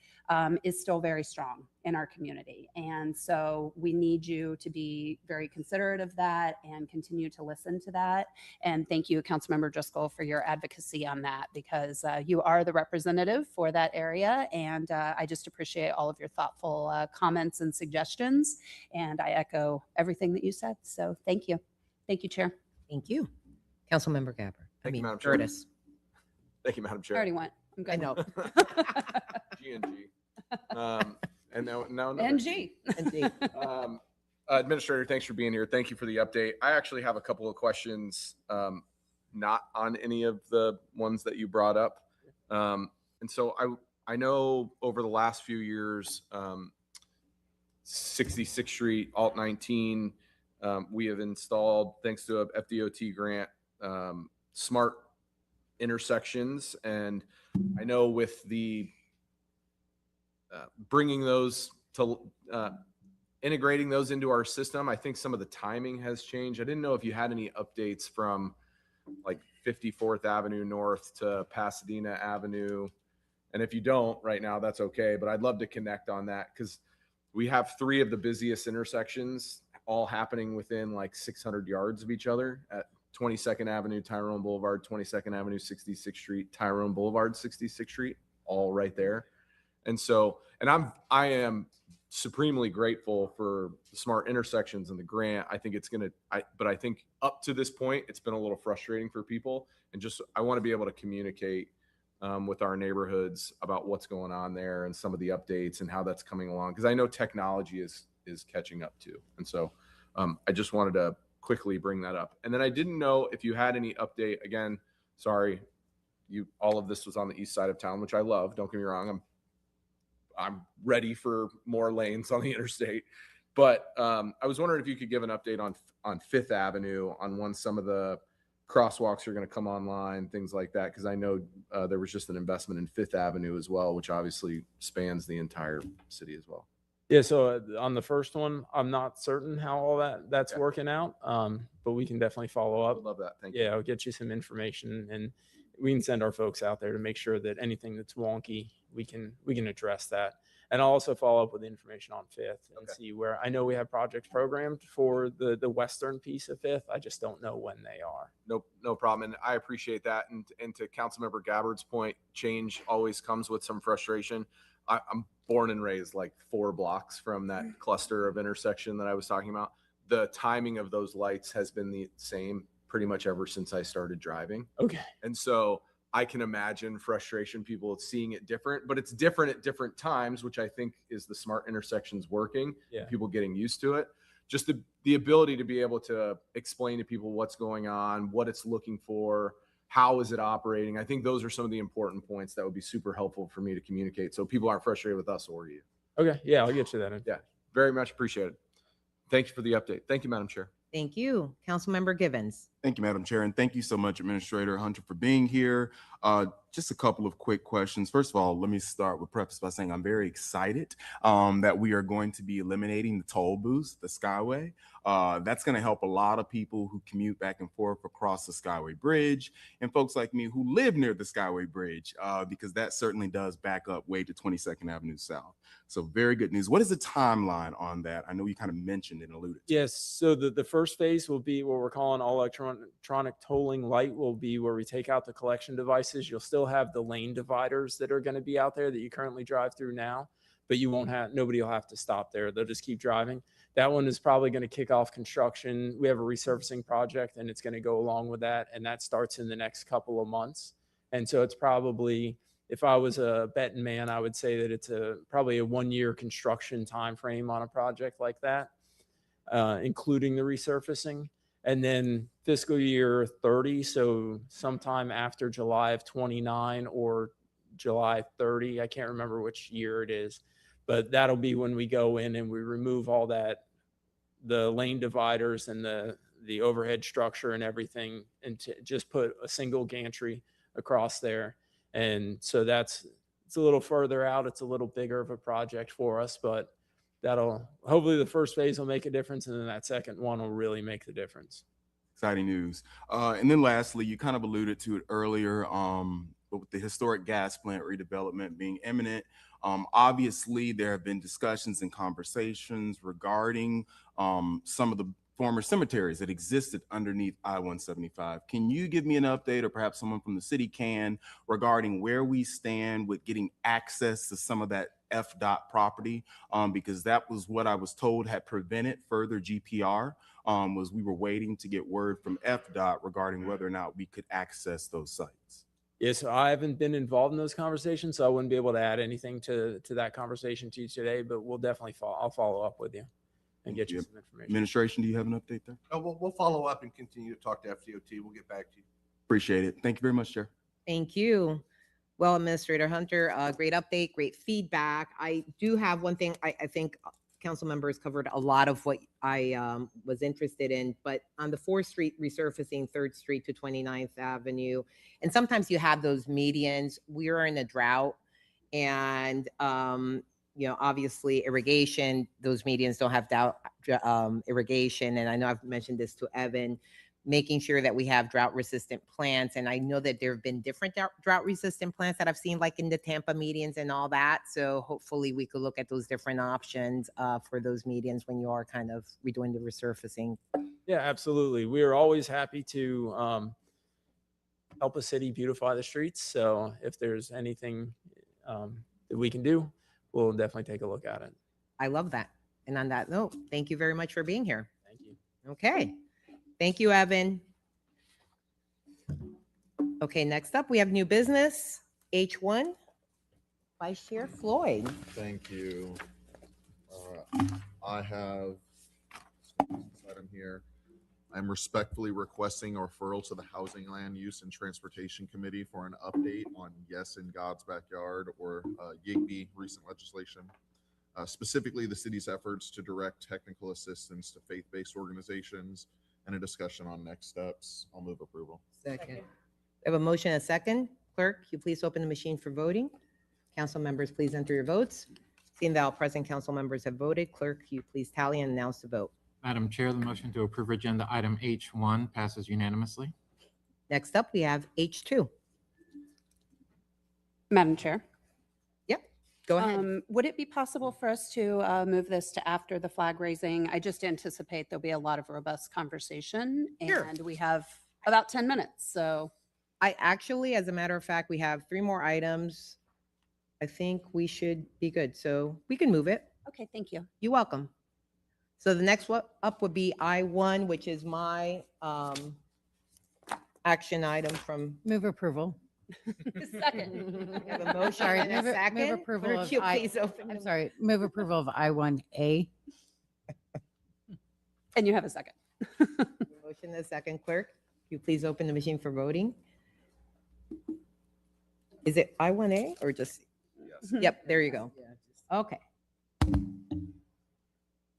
is still very strong in our community. And so we need you to be very considerate of that and continue to listen to that. And thank you, Councilmember Driscoll, for your advocacy on that, because you are the representative for that area. And I just appreciate all of your thoughtful comments and suggestions. And I echo everything that you said. So thank you. Thank you, Chair. Thank you. Councilmember Capper. Thank you, Madam Chair. Curtis. Thank you, Madam I Chair. already went. I'm good. I know. G&G. And now another NG. Administrator, thanks for being here. Thank you for the update. I actually have a couple of questions, not on any of the ones that you brought up. And so I know over the last few years, 66th Street, Alt 19, we have installed, thanks to a FDOT grant, smart intersections. And I know with the bringing those to integrating those into our system, I think some of the timing has changed. I didn't know if you had any updates from like 54th Avenue North to Pasadena Avenue. And if you don't right now, that's okay. But I'd love to connect on that, because we have 3 of the busiest intersections all happening within like 600 yards of each other at 22nd Avenue, Tyrone Boulevard, 22nd Avenue, 66th Street, Tyrone Boulevard, 66th Street, all right there. And so, and I am supremely grateful for the smart intersections and the grant. I think it's going to, but I think up to this point, it's been a little frustrating for people. And just, I want to be able to communicate with our neighborhoods about what's going on there and some of the updates and how that's coming along. Because I know technology is catching up too. And so I just wanted to quickly bring that up. And then I didn't know if you had any update, again, sorry, all of this was on the east side of town, which I love. Don't get me wrong. I'm ready for more lanes on the interstate. But I was wondering if you could give an update on Fifth Avenue, on when some of the crosswalks are going to come online, things like that, because I know there was just an investment in Fifth Avenue as well, which obviously spans the entire city as well. Yeah, so on the first one, I'm not certain how all that's working out, but we can definitely follow up. Would love that. Thank you. Yeah, I'll get you some information, and we can send our folks out there to make sure that anything that's wonky, we can address that. And I'll also follow up with information on Fifth and see where I know we have projects programmed for the western piece of Fifth. I just don't know when they are. No problem. And I appreciate that. And to Councilmember Gabbard's point, change always comes with some frustration. I'm born and raised like 4 blocks from that cluster of intersection that I was talking about. The timing of those lights has been the same pretty much ever since I started driving. Okay. And so I can imagine frustration, people seeing it different, but it's different at different times, which I think is the smart intersections working, people getting used to it. Just the ability to be able to explain to people what's going on, what it's looking for, how is it operating. I think those are some of the important points that would be super helpful for me to communicate so people aren't frustrated with us or you. Okay. Yeah, I'll get you that. Yeah, very much appreciated. Thank you for the update. Thank you, Madam Chair. Thank you. Councilmember Givens. Thank you, Madam Chair, and thank you so much, Administrator Hunter, for being here. Just a couple of quick questions. First of all, let me start with preface by saying I'm very excited that we are going to be eliminating the toll booths, the Skyway. That's going to help a lot of people who commute back and forth across the Skyway Bridge and folks like me who live near the Skyway Bridge, because that certainly does back up way to 22nd Avenue South. So very good news. What is the timeline on that? I know you kind of mentioned and alluded to. Yes. So the first phase will be what we're calling all electronic tolling light, will be where we take out the collection devices. You'll still have the lane dividers that are going to be out there that you currently drive through now, but nobody will have to stop there. They'll just keep driving. That one is probably going to kick off construction. We have a resurfacing project and it's going to go along with that. And that starts in the next couple of months. And so it's probably, if I was a betting man, I would say that it's probably a 1-year construction time frame on a project like that, including the resurfacing. And then fiscal year 30, so sometime after July of 29 or July 30, I can't remember which year it is, but that'll be when we go in and we remove all that, the lane dividers and the overhead structure and everything, and just put a single gantry across there. And so it's a little further out. It's a little bigger of a project for us, but hopefully the first phase will make a difference. And then that second one will really make the difference. Exciting news. And then lastly, you kind of alluded to it earlier, but with the historic gas plant redevelopment being imminent, obviously there have been discussions and conversations regarding some of the former cemeteries that existed underneath I-175. Can you give me an update, or perhaps someone from the city can, regarding where we stand with getting access to some of that FDOT property? Because that was what I was told had prevented further GPR, was we were waiting to get word from FDOT regarding whether or not we could access those sites. Yes, I haven't been involved in those conversations, so I wouldn't be able to add anything to that conversation to you today, but we'll definitely I'll follow up with you and get you some information. Administration, do you have an update there? We'll follow up and continue to talk to FDOT. We'll get back to you. Appreciate it. Thank you very much, Chair. Thank you. Well, Administrator Hunter, great update, great feedback. I do have one thing. I think council members covered a lot of what I was interested in, but on the 4th Street resurfacing 3rd Street to 29th Avenue, and sometimes you have those medians. We are in a drought, and obviously irrigation, those medians don't have irrigation. And I know I've mentioned this to Evan, making sure that we have drought resistant plants. And I know that there have been different drought resistant plants that I've seen, like in the Tampa medians and all that. So hopefully we could look at those different options for those medians when you are kind of redoing the resurfacing. Yeah, absolutely. We are always happy to help a city beautify the streets. So if there's anything that we can do, we'll definitely take a look at it. I love that. And on that note, thank you very much for being here. Thank you. Okay. Thank you, Evan. Okay, next up, we have new business, H1, Vice Chair Floyd. Thank you. I have this item here. I'm respectfully requesting a referral to the Housing, Land Use, and Transportation Committee for an update on Yes in God's Backyard, or YIGBY recent legislation. Specifically, the city's efforts to direct technical assistance to faith-based organizations, and a discussion on next steps. I'll move approval. Second. We have a motion and a second. Clerk, you please open the machine for voting. Council members, please enter your votes. Seeing that all present council members have voted, clerk, you please tally and announce the vote. Madam Chair, the motion to approve agenda item H1 passes unanimously. Next up, we have H2. Madam Chair. Yep, go ahead. Would it be possible for us to move this to after the flag raising? I just anticipate there'll be a lot of robust conversation, Sure. and we have about 10 minutes, so. I actually, as a matter of fact, we have 3 more items. I think we should be good, so we can move it. Okay, thank you. You're welcome. So the next one up would be I1, which is my action item from. Move approval. Second. We have a motion Sorry, and a move second. approval Clerk, of you please open I'm the- sorry, move approval of I1A. And you have a second. Motion and a second. Clerk, you please open the machine for voting. Is it I1A or just? Yes. Yep, there you go. Okay.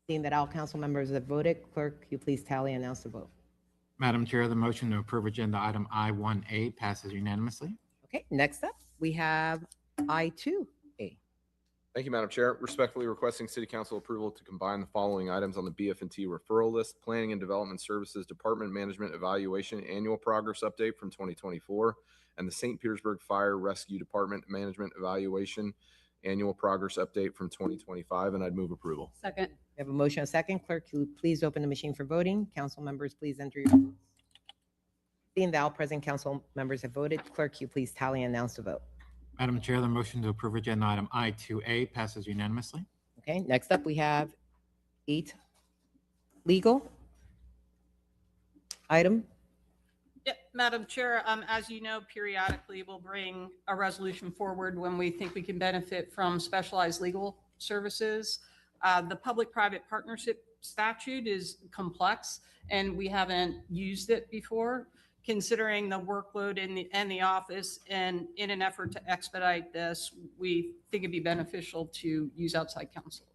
Seeing that all council members have voted, clerk, you please tally and announce the vote. Madam Chair, the motion to approve agenda item I1A passes unanimously. Okay, next up, we have I2A. Thank you, Madam Chair. Respectfully requesting City Council approval to combine the following items on the BF&T referral list: Planning and Development Services Department Management Evaluation Annual Progress Update from 2024, and the St. Petersburg Fire Rescue Department Management Evaluation Annual Progress Update from 2025, and I'd move approval. Second. We have a motion, a second. Clerk, you please open the machine for voting. Council members, please enter your votes. Seeing that all present council members have voted, clerk, you please tally and announce the vote. Madam Chair, the motion to approve agenda item I2A passes unanimously. Okay, next up, we have 8 legal item. Yeah, Madam Chair, as you know, periodically we'll bring a resolution forward when we think we can benefit from specialized legal services. The public-private partnership statute is complex and we haven't used it before. Considering the workload in the office, and in an effort to expedite this, we think it'd be beneficial to use outside counsel.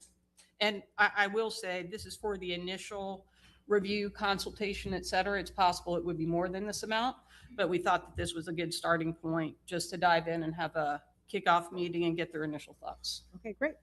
And I will say, this is for the initial review, consultation, et cetera. It's possible it would be more than this amount, but we thought that this was a good starting point just to dive in and have a kickoff meeting and get their initial thoughts. Okay, great.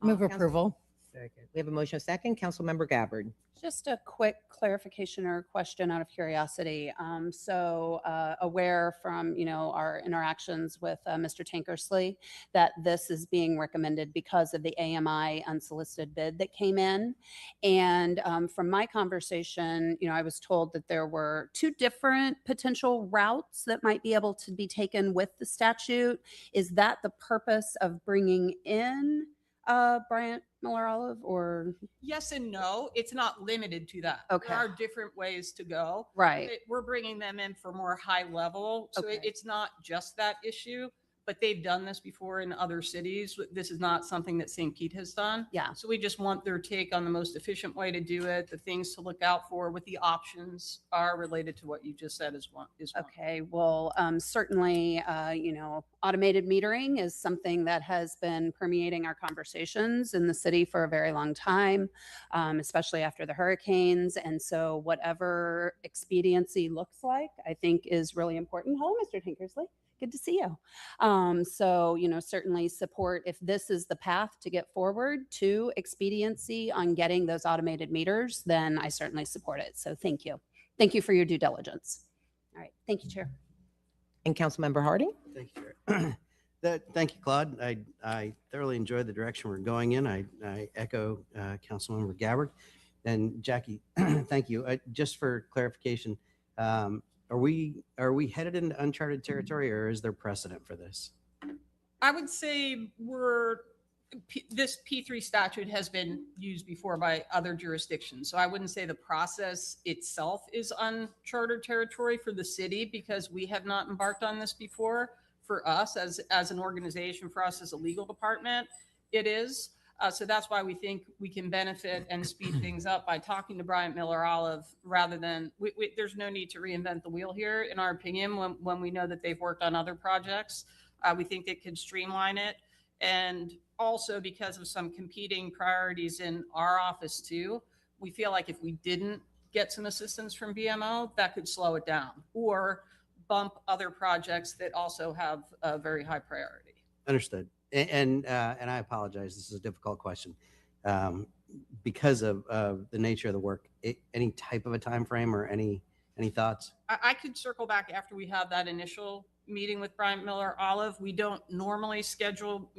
Move Council- approval. Second. We have a motion, a second. Councilmember Gabbard. Just a quick clarification or question out of curiosity. Aware from, our interactions with Mr. Tankersley that this is being recommended because of the AMI unsolicited bid that came in. And from my conversation, I was told that there were 2 different potential routes that might be able to be taken with the statute. Is that the purpose of bringing in Bryant Miller Olive, or? Yes and no, it's not limited to that. Okay. There are different ways to go. Right. We're bringing them in for more high level. So Okay. it's not just that issue, but they've done this before in other cities. This is not something that St. Pete has done. Yeah. So we just want their take on the most efficient way to do it, the things to look out for, what the options are related to what you just said is one. Okay, well, certainly, automated metering is something that has been permeating our conversations in the city for a very long time, especially after the hurricanes. And so whatever expediency looks like, I think is really important. Hello, Mr. Tinkersley. Good to see you. Certainly support if this is the path to get forward to expediency on getting those automated meters, then I certainly support it. So thank you. Thank you for your due diligence. All right. Thank you, Chair. And Councilmember Harding. Thank you, Chair. Thank you, Claude. I thoroughly enjoyed the direction we're going in. I echo Councilmember Gabbard and Jackie. Thank you. Just for clarification, are we headed into uncharted territory, or is there precedent for this? I would say this P3 statute has been used before by other jurisdictions. So I wouldn't say the process itself is uncharted territory for the city because we have not embarked on this before. For us as an organization, for us as a legal department, it is. So that's why we think we can benefit and speed things up by talking to Bryant Miller Olive rather than, there's no need to reinvent the wheel here, in our opinion, when we know that they've worked on other projects. We think they could streamline it. And also because of some competing priorities in our office too, we feel like if we didn't get some assistance from BMO, that could slow it down or bump other projects that also have a very high priority. Understood. And I apologize. This is a difficult question. Because of the nature of the work, any type of a time frame or any thoughts? I could circle back after we have that initial meeting with Bryant Miller Olive. We don't normally schedule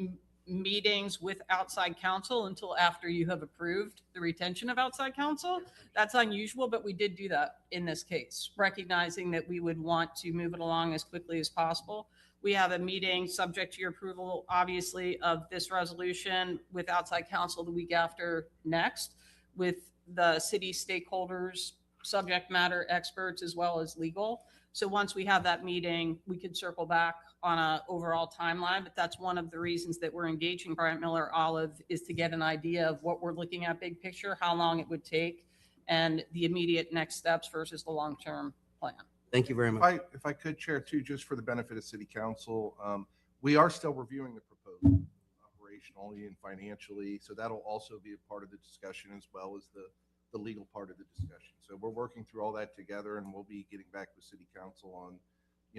meetings with outside counsel until after you have approved the retention of outside counsel. That's unusual, but we did do that in this case, recognizing that we would want to move it along as quickly as possible. We have a meeting subject to your approval, obviously, of this resolution with outside counsel the week after next, with the city stakeholders, subject matter experts, as well as legal. So once we have that meeting, we could circle back on an overall timeline, but that's one of the reasons that we're engaging Bryant Miller Olive, is to get an idea of what we're looking at big picture, how long it would take, and the immediate next steps versus the long-term plan. Thank you very much. If I could, Chair, too, just for the benefit of City Council, we are still reviewing the proposal operationally and financially, so that'll also be a part of the discussion as well as the legal part of the discussion. So we're working through all that together, and we'll be getting back with City Council on,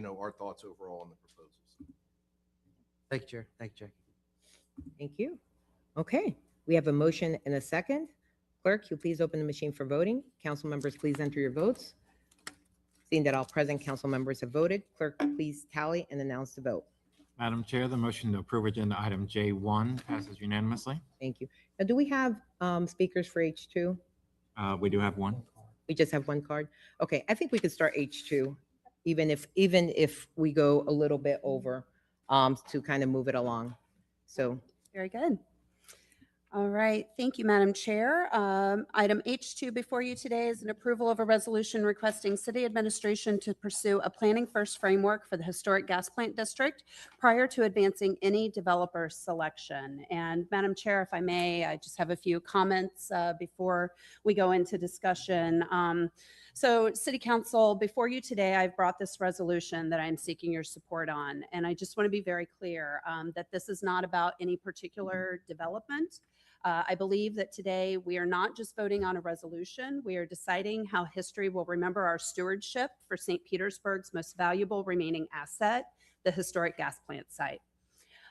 our thoughts overall on the proposals. Thank you, Chair. Thank you, Jackie. Thank you. Okay, we have a motion and a second. Clerk, you please open the machine for voting. Council members, please enter your votes. Seeing that all present council members have voted, clerk, please tally and announce the vote. Madam Chair, the motion to approve agenda item J1 passes unanimously. Thank you. Now, do we have speakers for H2? We do have one. We just have one card? Okay, I think we could start H2, even if we go a little bit over to kind of move it along. So. Very good. All right. Thank you, Madam Chair. Item H2 before you today is an approval of a resolution requesting city administration to pursue a planning first framework for the historic gas plant district prior to advancing any developer selection. And Madam Chair, if I may, I just have a few comments before we go into discussion. So City Council, before you today, I've brought this resolution that I'm seeking your support on. And I just want to be very clear that this is not about any particular development. I believe that today we are not just voting on a resolution, we are deciding how history will remember our stewardship for St. Petersburg's most valuable remaining asset, the historic gas plant site.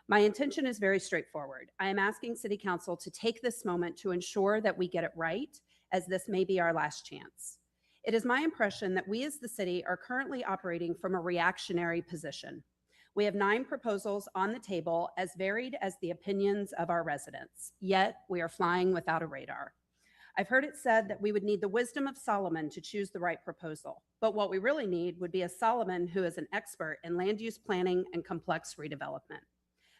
My intention is very straightforward. I am asking City Council to take this moment to ensure that we get it right, as this may be our last chance. It is my impression that we as the city are currently operating from a reactionary position. We have 9 proposals on the table, as varied as the opinions of our residents, yet we are flying without a radar. I've heard it said that we would need the wisdom of Solomon to choose the right proposal, but what we really need would be a Solomon who is an expert in land use planning and complex redevelopment.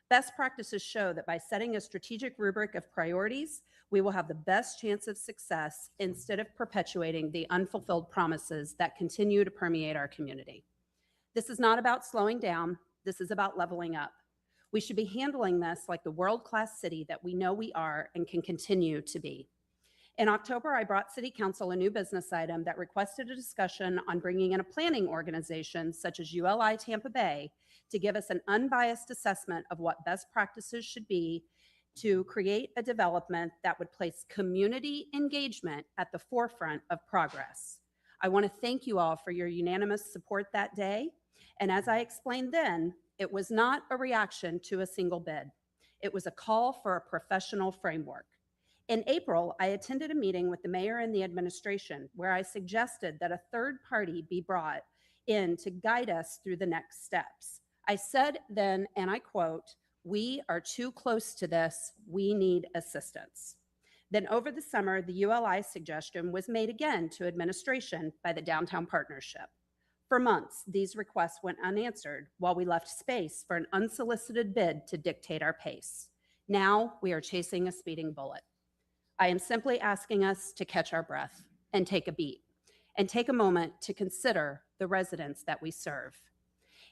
Best practices show that by setting a strategic rubric of priorities, we will have the best chance of success instead of perpetuating the unfulfilled promises that continue to permeate our community. This is not about slowing down. This is about leveling up. We should be handling this like the world-class city that we know we are and can continue to be. In October, I brought City Council a new business item that requested a discussion on bringing in a planning organization such as ULI Tampa Bay to give us an unbiased assessment of what best practices should be to create a development that would place community engagement at the forefront of progress. I want to thank you all for your unanimous support that day. And as I explained then, it was not a reaction to a single bid. It was a call for a professional framework. In April, I attended a meeting with the mayor and the administration where I suggested that a third party be brought in to guide us through the next steps. I said then, and I quote, "We are too close to this. We need assistance." Then over the summer, the ULI suggestion was made again to administration by the Downtown Partnership. For months, these requests went unanswered while we left space for an unsolicited bid to dictate our pace. Now we are chasing a speeding bullet. I am simply asking us to catch our breath and take a beat and take a moment to consider the residents that we serve.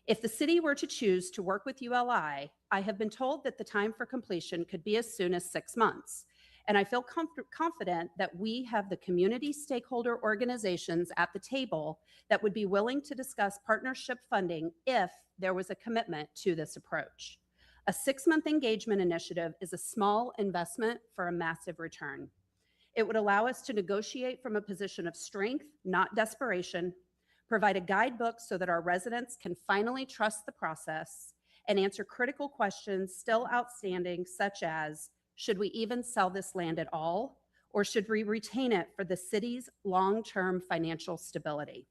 If the city were to choose to work with ULI, I have been told that the time for completion could be as soon as 6 months. And I feel confident that we have the community stakeholder organizations at the table that would be willing to discuss partnership funding if there was a commitment to this approach. A 6-month engagement initiative is a small investment for a massive return. It would allow us to negotiate from a position of strength, not desperation, provide a guidebook so that our residents can finally trust the process, and answer critical questions still outstanding, such as, should we even sell this land at all, or should we retain it for the city's long-term financial stability?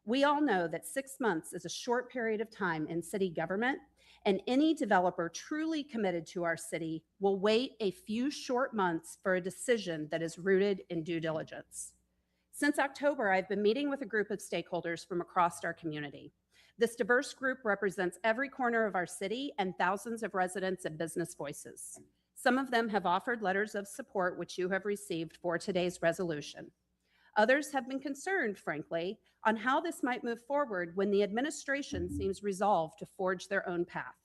We all know that 6 months is a short period of time in city government, and any developer truly committed to our city will wait a few short months for a decision that is rooted in due diligence. Since October, I've been meeting with a group of stakeholders from across our community. This diverse group represents every corner of our city and thousands of residents and business voices. Some of them have offered letters of support, which you have received for today's resolution. Others have been concerned, frankly, on how this might move forward when the administration seems resolved to forge their own path.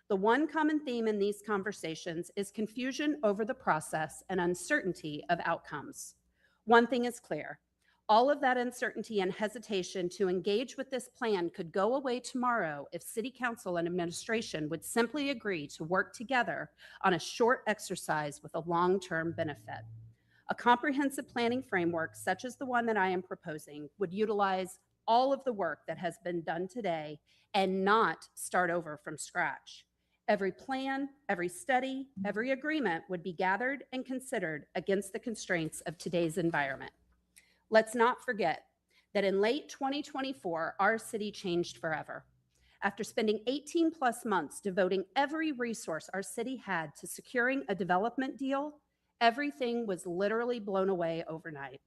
The one common theme in these conversations is confusion over the process and uncertainty of outcomes. One thing is clear. All of that uncertainty and hesitation to engage with this plan could go away tomorrow if City Council and administration would simply agree to work together on a short exercise with a long-term benefit. A comprehensive planning framework, such as the one that I am proposing, would utilize all of the work that has been done today and not start over from scratch. Every plan, every study, every agreement would be gathered and considered against the constraints of today's environment. Let's not forget that in late 2024, our city changed forever. After spending 18 plus months devoting every resource our city had to securing a development deal, everything was literally blown away overnight.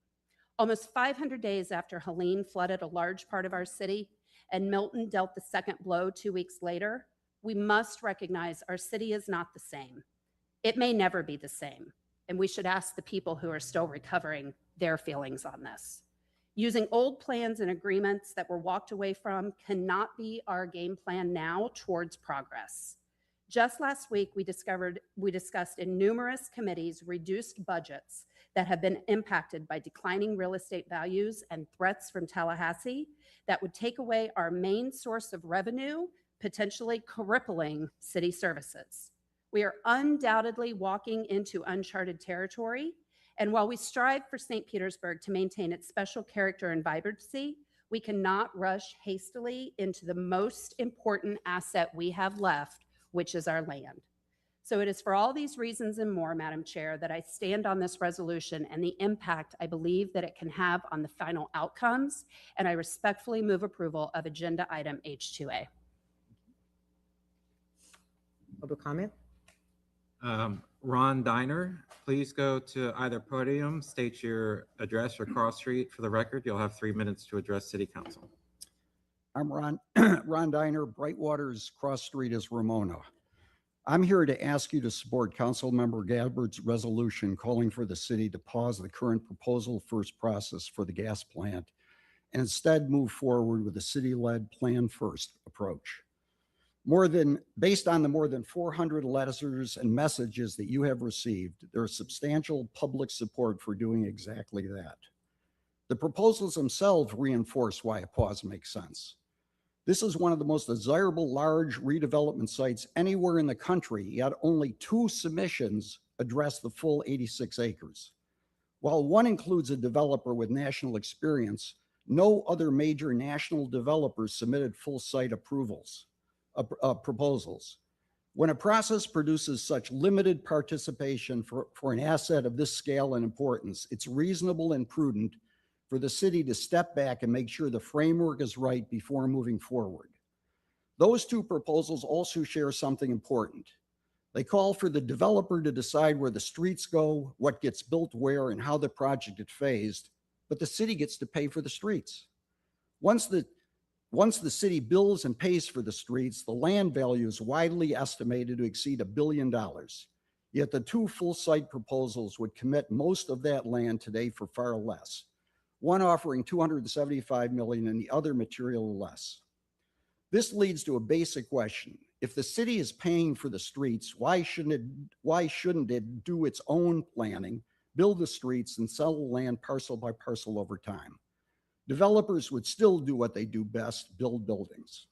Almost 500 days after Helene flooded a large part of our city and Milton dealt the second blow 2 weeks later, we must recognize our city is not the same. It may never be the same, and we should ask the people who are still recovering their feelings on this. Using old plans and agreements that were walked away from cannot be our game plan now towards progress. Just last week, we discussed in numerous committees reduced budgets that have been impacted by declining real estate values and threats from Tallahassee that would take away our main source of revenue, potentially crippling city services. We are undoubtedly walking into uncharted territory, and while we strive for St. Petersburg to maintain its special character and vibrancy, we cannot rush hastily into the most important asset we have left, which is our land. So it is for all these reasons and more, Madam Chair, that I stand on this resolution and the impact I believe that it can have on the final outcomes, and I respectfully move approval of Agenda Item H2A. Public comment? Ron Diner, please go to either podium, state your address or cross street for the record. You'll have 3 minutes to address City Council. I'm Ron Diner. Brightwater's cross street is Ramona. I'm here to ask you to support Councilmember Gabbard's resolution calling for the city to pause the current proposal first process for the gas plant and instead move forward with a city-led plan first approach. Based on the more than 400 letters and messages that you have received, there is substantial public support for doing exactly that. The proposals themselves reinforce why a pause makes sense. This is one of the most desirable large redevelopment sites anywhere in the country, yet only 2 submissions address the full 86 acres. While one includes a developer with national experience, no other major national developers submitted full site proposals. When a process produces such limited participation for an asset of this scale and importance, it's reasonable and prudent for the city to step back and make sure the framework is right before moving forward. Those 2 proposals also share something important. They call for the developer to decide where the streets go, what gets built where, and how the project is phased, but the city gets to pay for the streets. Once the city builds and pays for the streets, the land value is widely estimated to exceed $1 billion. Yet the 2 full site proposals would commit most of that land today for far less, one offering $275 million and the other materially less. This leads to a basic question. If the city is paying for the streets, why shouldn't it do its own planning, build the streets, and sell the land parcel by parcel over time? Developers would still do what they do best, build buildings.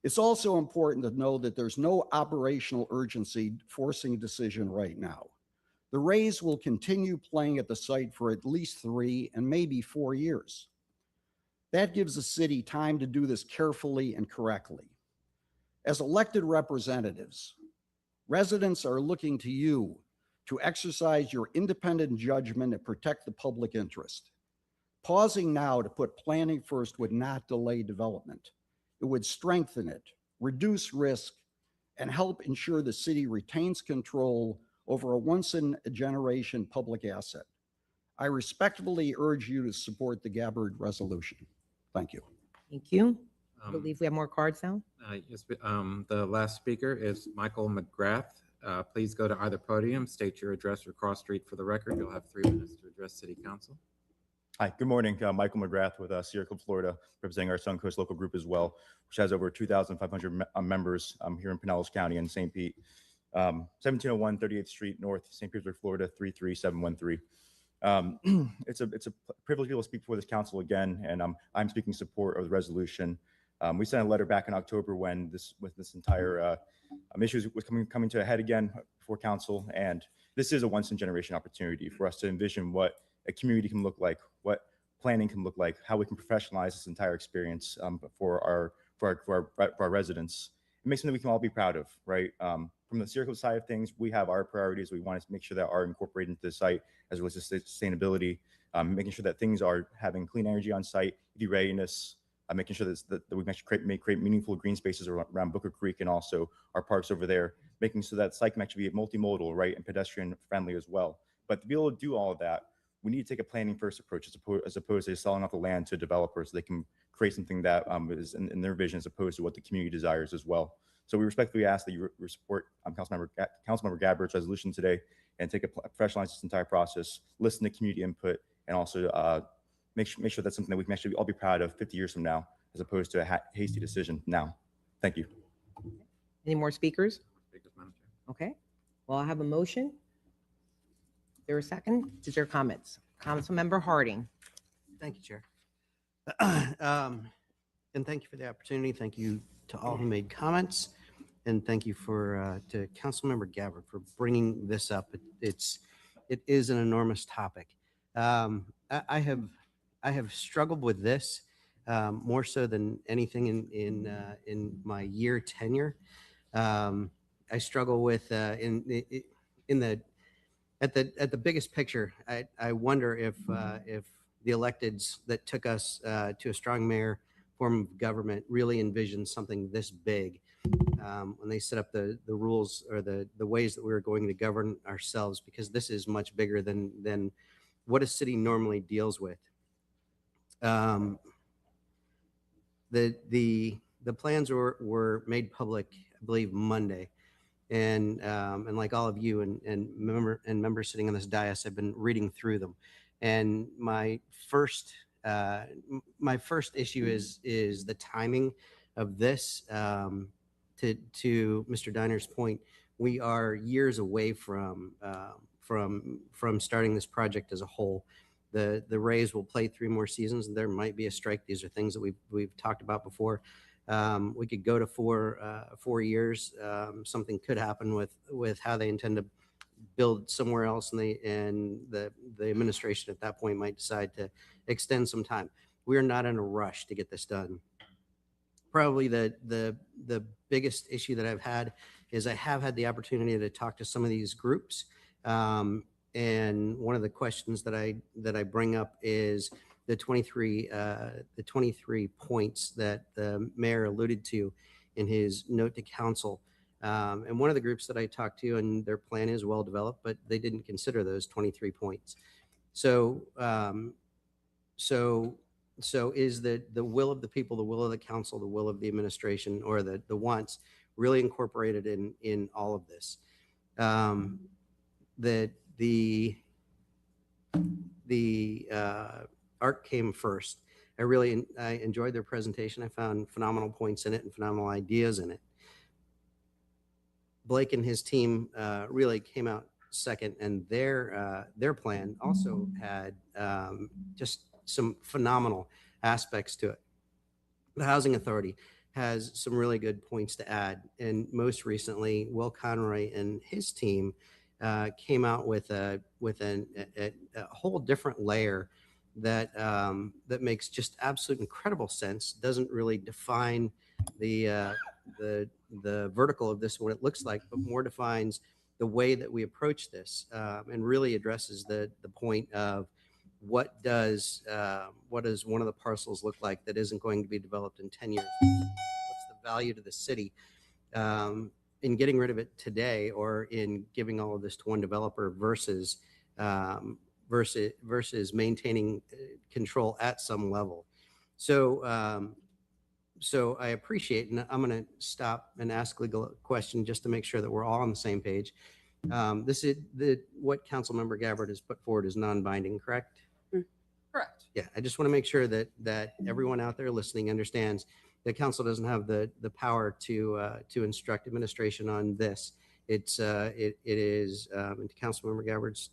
It's also important to know that there's no operational urgency forcing a decision right now. The Rays will continue playing at the site for at least 3 and maybe 4 years. That gives the city time to do this carefully and correctly. As elected representatives, residents are looking to you to exercise your independent judgment and protect the public interest. Pausing now to put planning first would not delay development. It would strengthen it, reduce risk, and help ensure the city retains control over a once-in-a-generation public asset. I respectfully urge you to support the Gabbard resolution. Thank you. Thank you. I believe we have more cards now. Yes, the last speaker is Michael McGrath. Please go to either podium, state your address or cross street for the record. You'll have 3 minutes to address City Council. Hi, good morning. Michael McGrath with Sierra Club, Florida, representing our Suncoast local group as well, which has over 2,500 members here in Pinellas County and St. Pete. 1701 38th Street North, St. Petersburg, Florida, 33713. It's a privilege to be able to speak before this council again, and I'm speaking in support of the resolution. We sent a letter back in October when this entire issue was coming to a head again before council, and this is a once-in-a-generation opportunity for us to envision what a community can look like, what planning can look like, how we can professionalize this entire experience for our residents, and make something we can all be proud of, right? From the Sierra Club side of things, we have our priorities. We want to make sure that are incorporated into the site as well as sustainability, making sure that things are having clean energy on site, EV readiness, making sure that we actually create meaningful green spaces around Booker Creek and also our parks over there, making so that site can actually be multimodal, right, and pedestrian friendly as well. But to be able to do all of that, we need to take a planning first approach as opposed to selling off the land to developers so they can create something that is in their vision as opposed to what the community desires as well. So we respectfully ask that you support Councilmember Gabbard's resolution today and professionalize this entire process, listen to community input, and also make sure that's something that we can actually all be proud of 50 years from now, as opposed to a hasty decision now. Thank you. Any more speakers? Okay. Well, I have a motion. Is there a second? Is there comments? Councilmember Harding. Thank you, Chair. And thank you for the opportunity. Thank you to all who made comments. And thank you to Councilmember Gabbard for bringing this up. It is an enormous topic. I have struggled with this more so than anything in my year tenure. I struggle with at the biggest picture. I wonder if the electeds that took us to a strong mayor form of government really envisioned something this big when they set up the rules or the ways that we were going to govern ourselves, because this is much bigger than what a city normally deals with. The plans were made public, I believe, Monday, and like all of you and members sitting on this dais, I've been reading through them. And my first issue is the timing of this. To Mr. Diner's point, we are years away from starting this project as a whole. The Rays will play 3 more seasons. There might be a strike. These are things that we've talked about before. We could go to 4 years. Something could happen with how they intend to build somewhere else, and the administration at that point might decide to extend some time. We are not in a rush to get this done. Probably the biggest issue that I've had is I have had the opportunity to talk to some of these groups. And one of the questions that I bring up is the 23 points that the mayor alluded to in his note to council. And one of the groups that I talked to, and their plan is well developed, but they didn't consider those 23 points. So is the will of the people, the will of the council, the will of the administration, or the wants really incorporated in all of this? The art came first. I enjoyed their presentation. I found phenomenal points in it and phenomenal ideas in it. Blake and his team really came out second, and their plan also had just some phenomenal aspects to it. The Housing Authority has some really good points to add, and most recently, Will Conroy and his team came out with a whole different layer that that makes just absolute incredible sense. Doesn't really define the vertical of this, what it looks like, but more defines the way that we approach this, and really addresses the point of what does one of the parcels look like that isn't going to be developed in 10 years? What's the value to the city in getting rid of it today, or in giving all of this to one developer versus versus maintaining control at some level? So so I appreciate, and I'm going to stop and ask legal question just to make sure that we're all on the same page. This is what Councilmember Gabbard has put forward is non-binding, correct? Correct. Yeah, I just want to make sure that everyone out there listening understands that council doesn't have the power to instruct administration on this. It is, and to Councilmember Gabbard's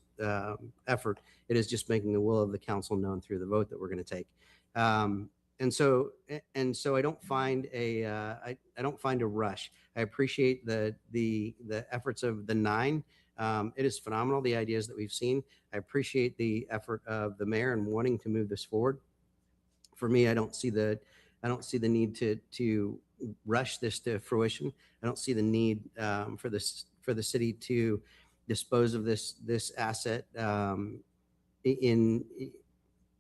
effort, it is just making the will of the council known through the vote that we're going to take. And so I don't find I don't find a rush. I appreciate the efforts of the 9. It is phenomenal, the ideas that we've seen. I appreciate the effort of the mayor in wanting to move this forward. For me, I don't see the need to rush this to fruition. I don't see the need for the city to dispose of this asset in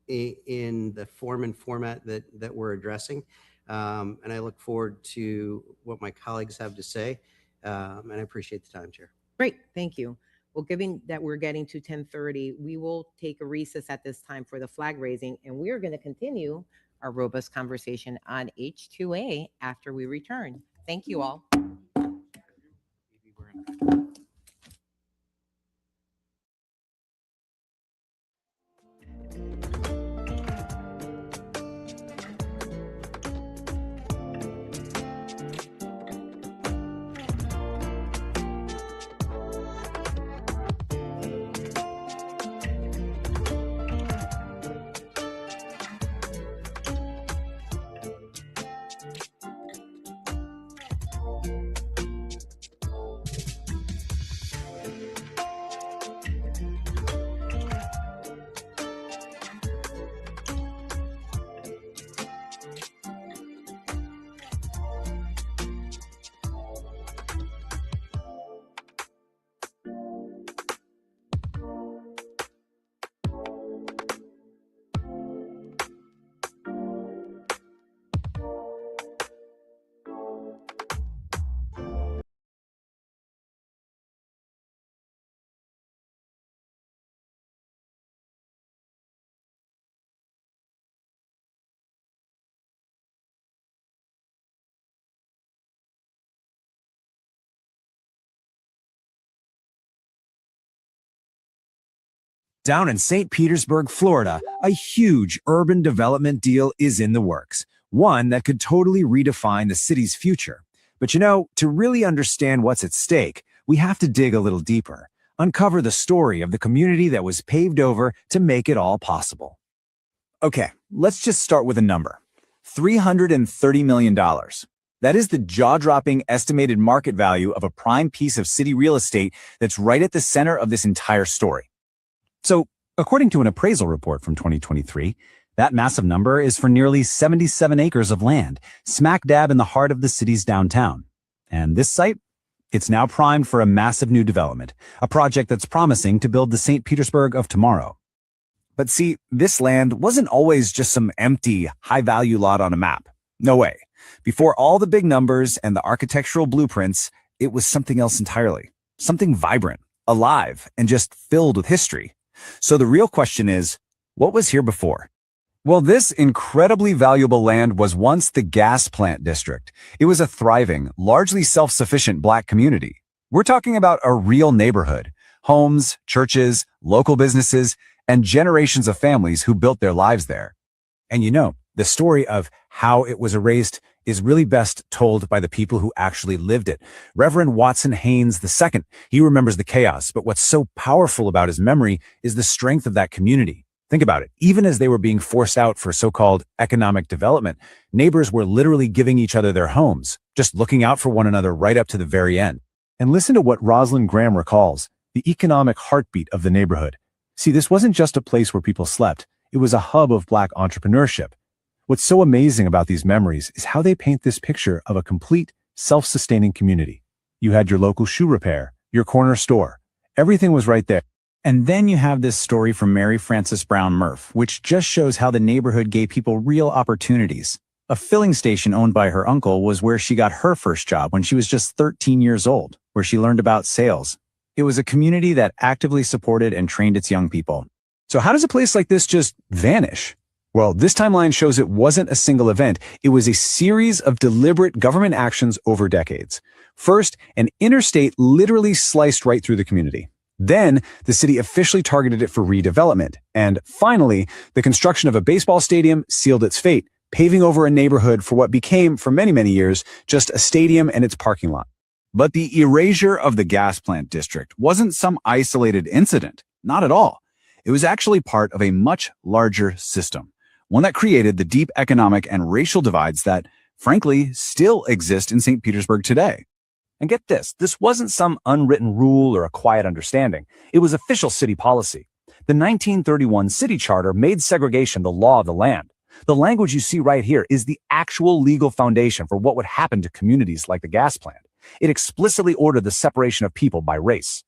the form and format that we're addressing. And I look forward to what my colleagues have to say. And I appreciate the time, Chair. Great, thank you. Well, given that we're getting to 10:30, we will take a recess at this time for the flag raising, and we are going to continue our robust conversation on H2A after we return. Thank you all. Down in St. Petersburg, Florida, a huge urban development deal is in the works, one that could totally redefine the city's future. But you know, to really understand what's at stake, we have to dig a little deeper, uncover the story of the community that was paved over to make it all possible. Okay, let's just start with a number. $330 million. That is the jaw-dropping estimated market value of a prime piece of city real estate that's right at the center of this entire story. So, according to an appraisal report from 2023, that massive number is for nearly 77 acres of land, smack dab in the heart of the city's downtown. And this site? It's now primed for a massive new development, a project that's promising to build the St. Petersburg of tomorrow. But see, this land wasn't always just some empty, high-value lot on a map. No way. Before all the big numbers and the architectural blueprints, it was something else entirely. Something vibrant, alive, and just filled with history. So the real question is, what was here before? Well, this incredibly valuable land was once the gas plant district. It was a thriving, largely self-sufficient Black community. We're talking about a real neighborhood, homes, churches, local businesses, and generations of families who built their lives there. And you know, The story of how it was erased is really best told by the people who actually lived it. Reverend Watson Haynes II, he remembers the chaos, but what's so powerful about his memory is the strength of that community. Think about it. Even as they were being forced out for so-called economic development, neighbors were literally giving each other their homes, just looking out for one another right up to the very end. And listen to what Rosalind Graham recalls, the economic heartbeat of the neighborhood. See, this wasn't just a place where people slept. It was a hub of Black entrepreneurship. What's so amazing about these memories is how they paint this picture of a complete, self-sustaining community. You had your local shoe repair, your corner store. Everything was right there. And then you have this story from Mary Frances Brown Murph, which just shows how the neighborhood gave people real opportunities. A filling station owned by her uncle was where she got her first job when she was just 13 years old, where she learned about sales. It was a community that actively supported and trained its young people. So how does a place like this just vanish? Well, this timeline shows it wasn't a single event. It was a series of deliberate government actions over decades. First, an interstate literally sliced right through the community. Then, the city officially targeted it for redevelopment. And finally, the construction of a baseball stadium sealed its fate, paving over a neighborhood for what became, for many, many years, just a stadium and its parking lot. But the erasure of the gas plant district wasn't some isolated incident. Not at all. It was actually part of a much larger system, one that created the deep economic and racial divides that, frankly, still exist in St. Petersburg today. And get this wasn't some unwritten rule or a quiet understanding. It was official city policy. The 1931 city charter made segregation the law of the land. The language you see right here is the actual legal foundation for what would happen to communities like the gas plant. It explicitly ordered the separation of people by race.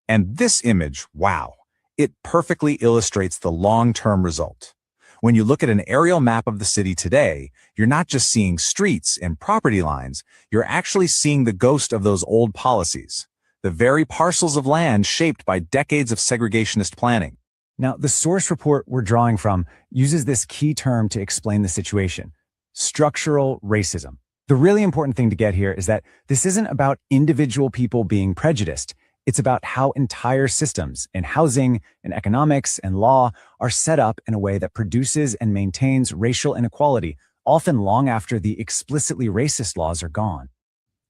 And this image, wow, it perfectly illustrates the long-term result. When you look at an aerial map of the city today, you're not just seeing streets and property lines, you're actually seeing the ghost of those old policies, the very parcels of land shaped by decades of segregationist planning. Now, the source report we're drawing from uses this key term to explain the situation: structural racism. The really important thing to get here is that this isn't about individual people being prejudiced. It's about how entire systems in housing and economics and law are set up in a way that produces and maintains racial inequality, often long after the explicitly racist laws are gone.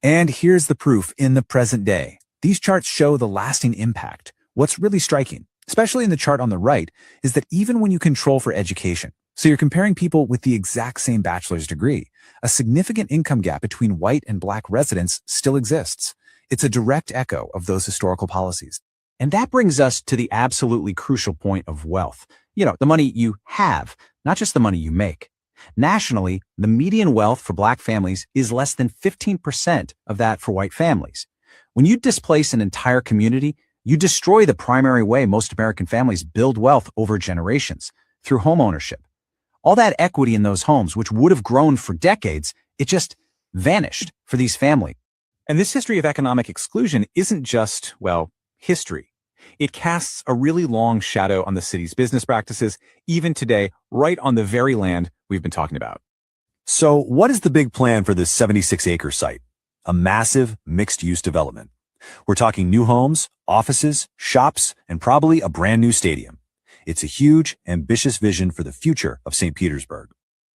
And here's the proof in the present day. These charts show the lasting impact. What's really striking, especially in the chart on the right, is that even when you control for education, so you're comparing people with the exact same bachelor's degree, a significant income gap between white and Black residents still exists. It's a direct echo of those historical policies. And that brings us to the absolutely crucial point of wealth. You know, the money you have, not just the money you make. Nationally, the median wealth for Black families is less than 15% of that for white families. When you displace an entire community, you destroy the primary way most American families build wealth over generations, through home ownership. All that equity in those homes, which would have grown for decades, it just vanished for these families. And this history of economic exclusion isn't just, well, history. It casts a really long shadow on the city's business practices, even today, right on the very land we've been talking about. So what is the big plan for this 76-acre site? A massive mixed-use development. We're talking new homes, offices, shops, and probably a brand new stadium. It's a huge, ambitious vision for the future of St. Petersburg.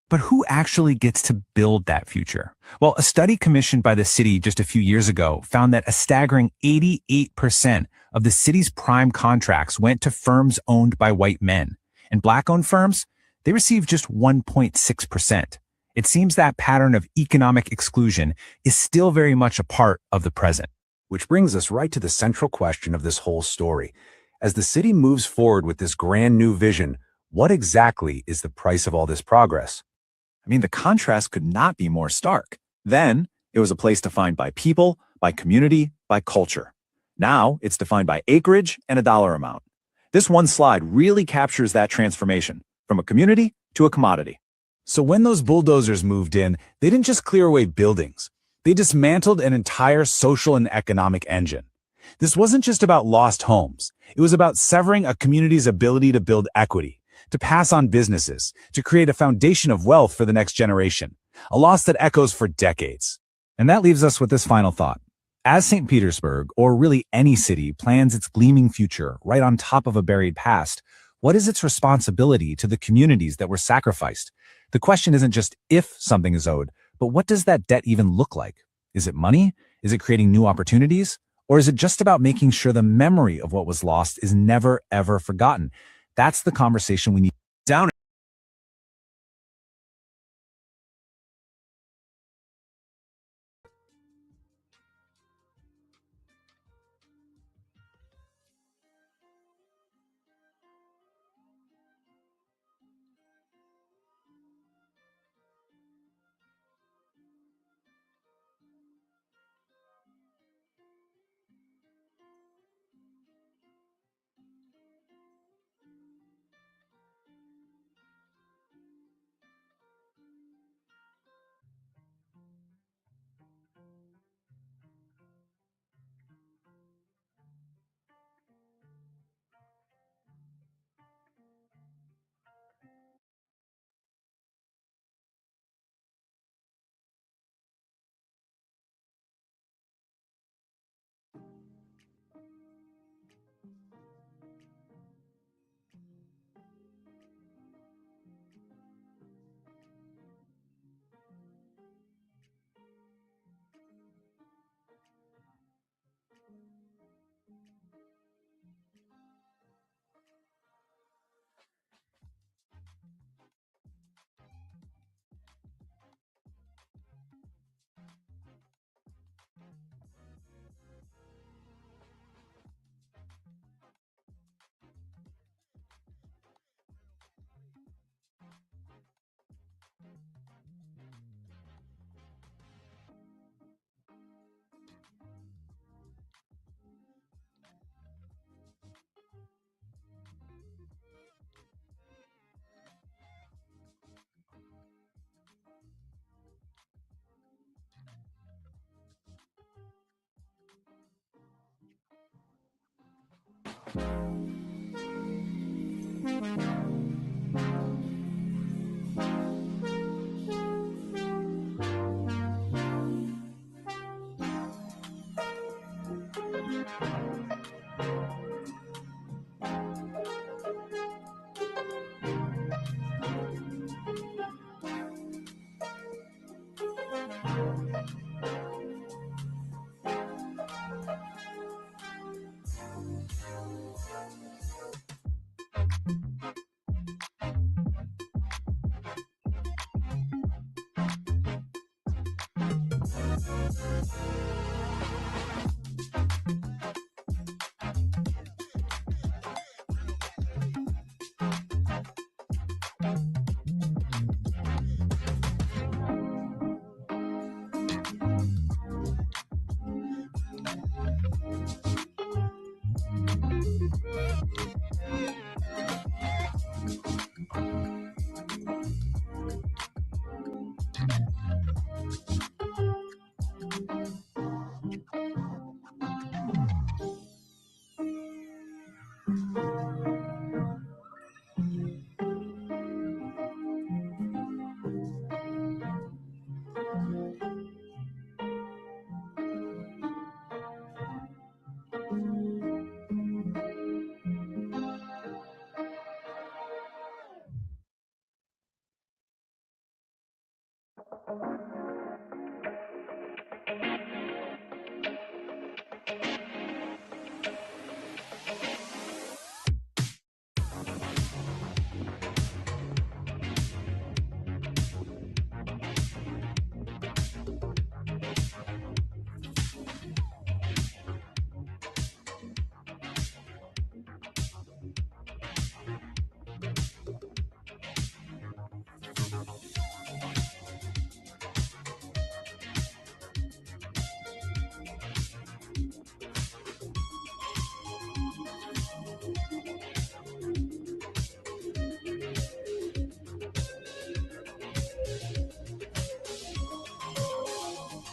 But who actually gets to build that future? Well, a study commissioned by the city just a few years ago found that a staggering 88% of the city's prime contracts went to firms owned by white men. And Black-owned firms, they received just 1.6%. It seems that pattern of economic exclusion is still very much a part of the present. Which brings us right to the central question of this whole story. As the city moves forward with this grand new vision, what exactly is the price of all this progress? I mean, the contrast could not be more stark. Then, it was a place defined by people, by community, by culture. Now, it's defined by acreage and a dollar amount. This one slide really captures that transformation, from a community to a commodity. So when those bulldozers moved in, they didn't just clear away buildings. They dismantled an entire social and economic engine. This wasn't just about lost homes. It was about severing a community's ability to build equity, to pass on businesses, to create a foundation of wealth for the next generation, a loss that echoes for decades. And that leaves us with this final thought. As St. Petersburg, or really any city, plans its gleaming future right on top of a buried past, what is its responsibility to the communities that were sacrificed, The question isn't just if something is owed, but what does that debt even look like? Is it money? Is it creating new opportunities? Or is it just about making sure the memory of what was lost is never, ever forgotten? That's the conversation we need down.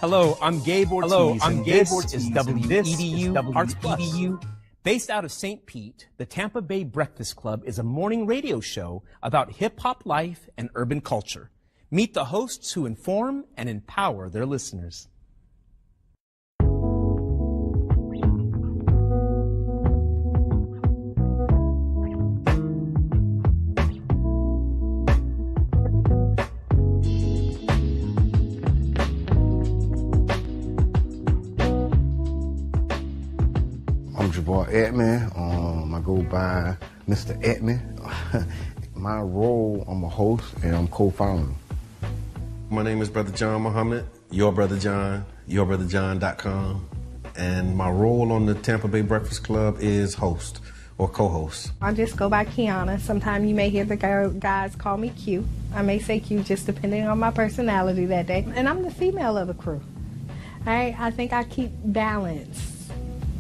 Hello, I'm Gabe Ortiz. And this is WEDU Arts Plus. Based out of St. Pete, the Tampa Bay Breakfast Club is a morning radio show about hip-hop life and urban culture. Meet the hosts who inform and empower their listeners. Jabbar Edmond. I go by Mr. Edmond. My role, I'm a host and I'm co-founder. My name is Brother John Muhammad, Your Brother John, YourBrotherJohn.com. And my role on the Tampa Bay Breakfast Club is host or co-host. I just go by Kiana. Sometimes you may hear the guys call me Q. I may say Q just depending on my personality that day. And I'm the female of the crew. All right, I think I keep balance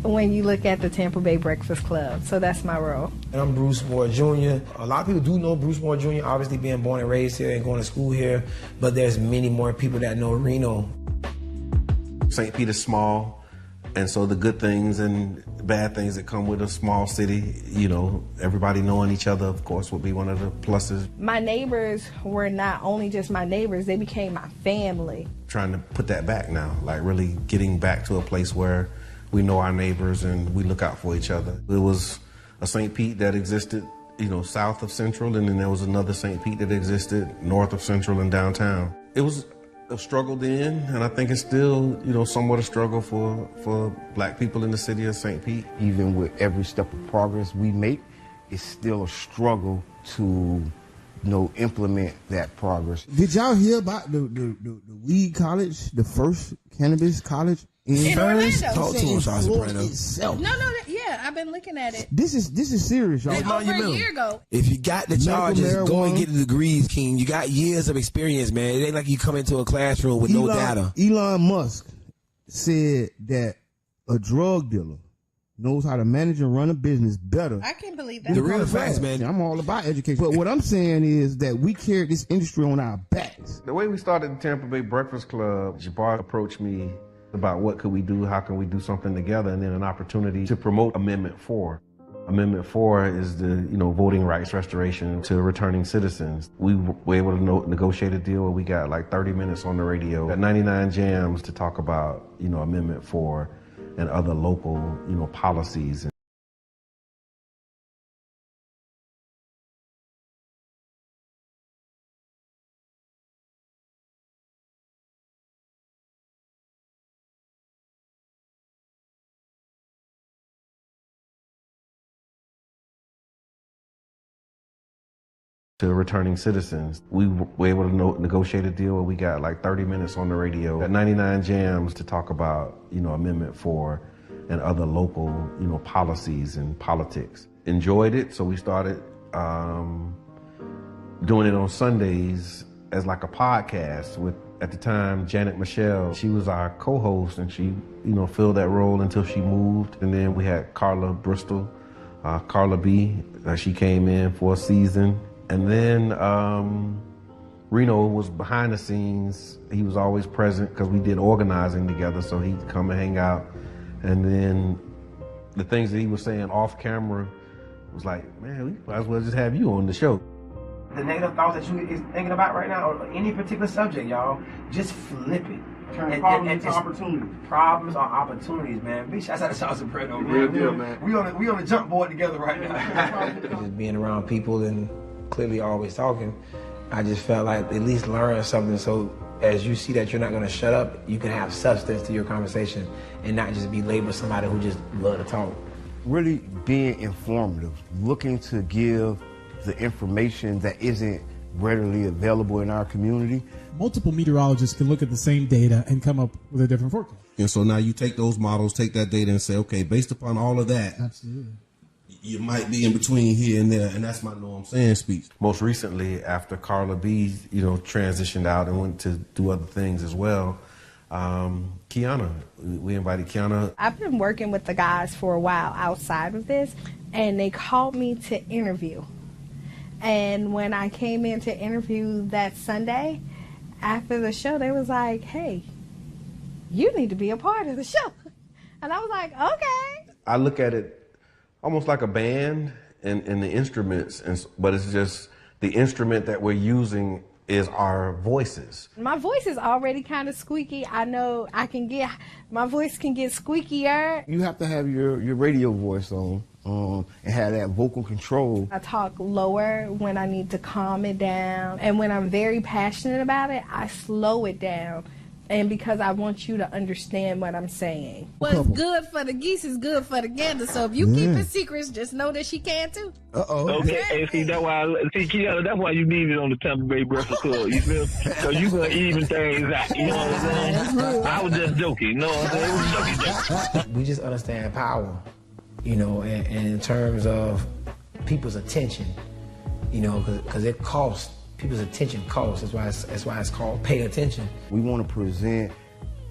when you look at the Tampa Bay Breakfast Club. So that's my role. And I'm Bruce Moore Jr. A lot of people do know Bruce Moore Jr., obviously being born and raised here and going to school here, but there's many more people that know Reno. St. Pete is small, and so the good things and bad things that come with a small city, you know, everybody knowing each other, of course, would be one of the pluses. My neighbors were not only just my neighbors, they became my family. Trying to put that back now, like really getting back to a place where we know our neighbors and we look out for each other. There was a St. Pete that existed, you know, south of Central, and then there was another St. Pete that existed north of Central and downtown. It was a struggle then, and I think it's still, you know, somewhat a struggle for Black people in the city of St. Pete. Even with every step of progress we make, it's still a struggle to, implement that progress. Did y'all hear about the weed college, the first cannabis college in Orlando? Talk to us, Soprano. No, yeah, I've been looking at it. This is serious, y'all. Over a year ago. If you got the charges, go and get the degrees, King. You got years of experience, man. It ain't like you come into a classroom with no data. Elon Musk said that a drug dealer knows how to manage and run a business better. I can't believe that. The real facts, man. I'm all about education. But what I'm saying is that we carry this industry on our backs. The way we started the Tampa Bay Breakfast Club, Jabbar approached me about what could we do, how can we do something together, and then an opportunity to promote Amendment 4. Amendment 4 is the, voting rights restoration to returning citizens. We were able to negotiate a deal where we got like 30 minutes on the radio, got 99 jams to talk about, Amendment 4 and other local, policies. To returning citizens. We were able to negotiate a deal where we got like 30 minutes on the radio, got 99 jams to talk about, Amendment 4 and other local, policies and politics. Enjoyed it, so we started doing it on Sundays as like a podcast with, at the time, Janet Michelle. She was our co-host and she, filled that role until she moved. And then we had Carla Bristol, Carla B. She came in for a season. And then Reno was behind the scenes. He was always present because we did organizing together, so he'd come and hang out. And then the things that he was saying off camera was like, man, we might as well just have you on the show. The negative thoughts that you is thinking about right now, or any particular subject, y'all, just flip it. Turn problems into opportunities. Problems are opportunities, man. Big shouts out to South Soprano, man. Real deal, man. We on the jump board together right now. Just being around people and clearly always talking, I just felt like at least learn something, so as you see that you're not going to shut up, you can have substance to your conversation and not just be labeled somebody who just love to talk. Really being informative, looking to give the information that isn't readily available in our community. Multiple meteorologists can look at the same data and come up with a different forecast. And so now you take those models, take that data and say, okay, based upon all of that, absolutely, you might be in between here and there, and that's my know what I'm saying speech. Most recently, after Carla B, transitioned out and went to do other things as well, Kiana, we invited Kiana. I've been working with the guys for a while outside of this, and they called me to interview. And when I came in to interview that Sunday, after the show, they was like, hey, you need to be a part of the show. And I was like, okay. I look at it almost like a band and the instruments, but it's just the instrument that we're using is our voices. My voice is already kind of squeaky. I know my voice can get squeakier. You have to have your radio voice on and have that vocal control. I talk lower when I need to calm it down. And when I'm very passionate about it, I slow it down and because I want you to understand what I'm saying. What's good for the geese is good for the gander. So if you keep it secrets, just know that she can too. Okay, and see that's why Kiana, that's why you need it on the Tampa Bay Breakfast Club. You feel? So you gonna even things out. You know what I'm saying? I was just joking. You know what I'm saying? We just understand power, and in terms of people's attention, because it costs. People's attention costs. That's why it's called pay attention. We want to present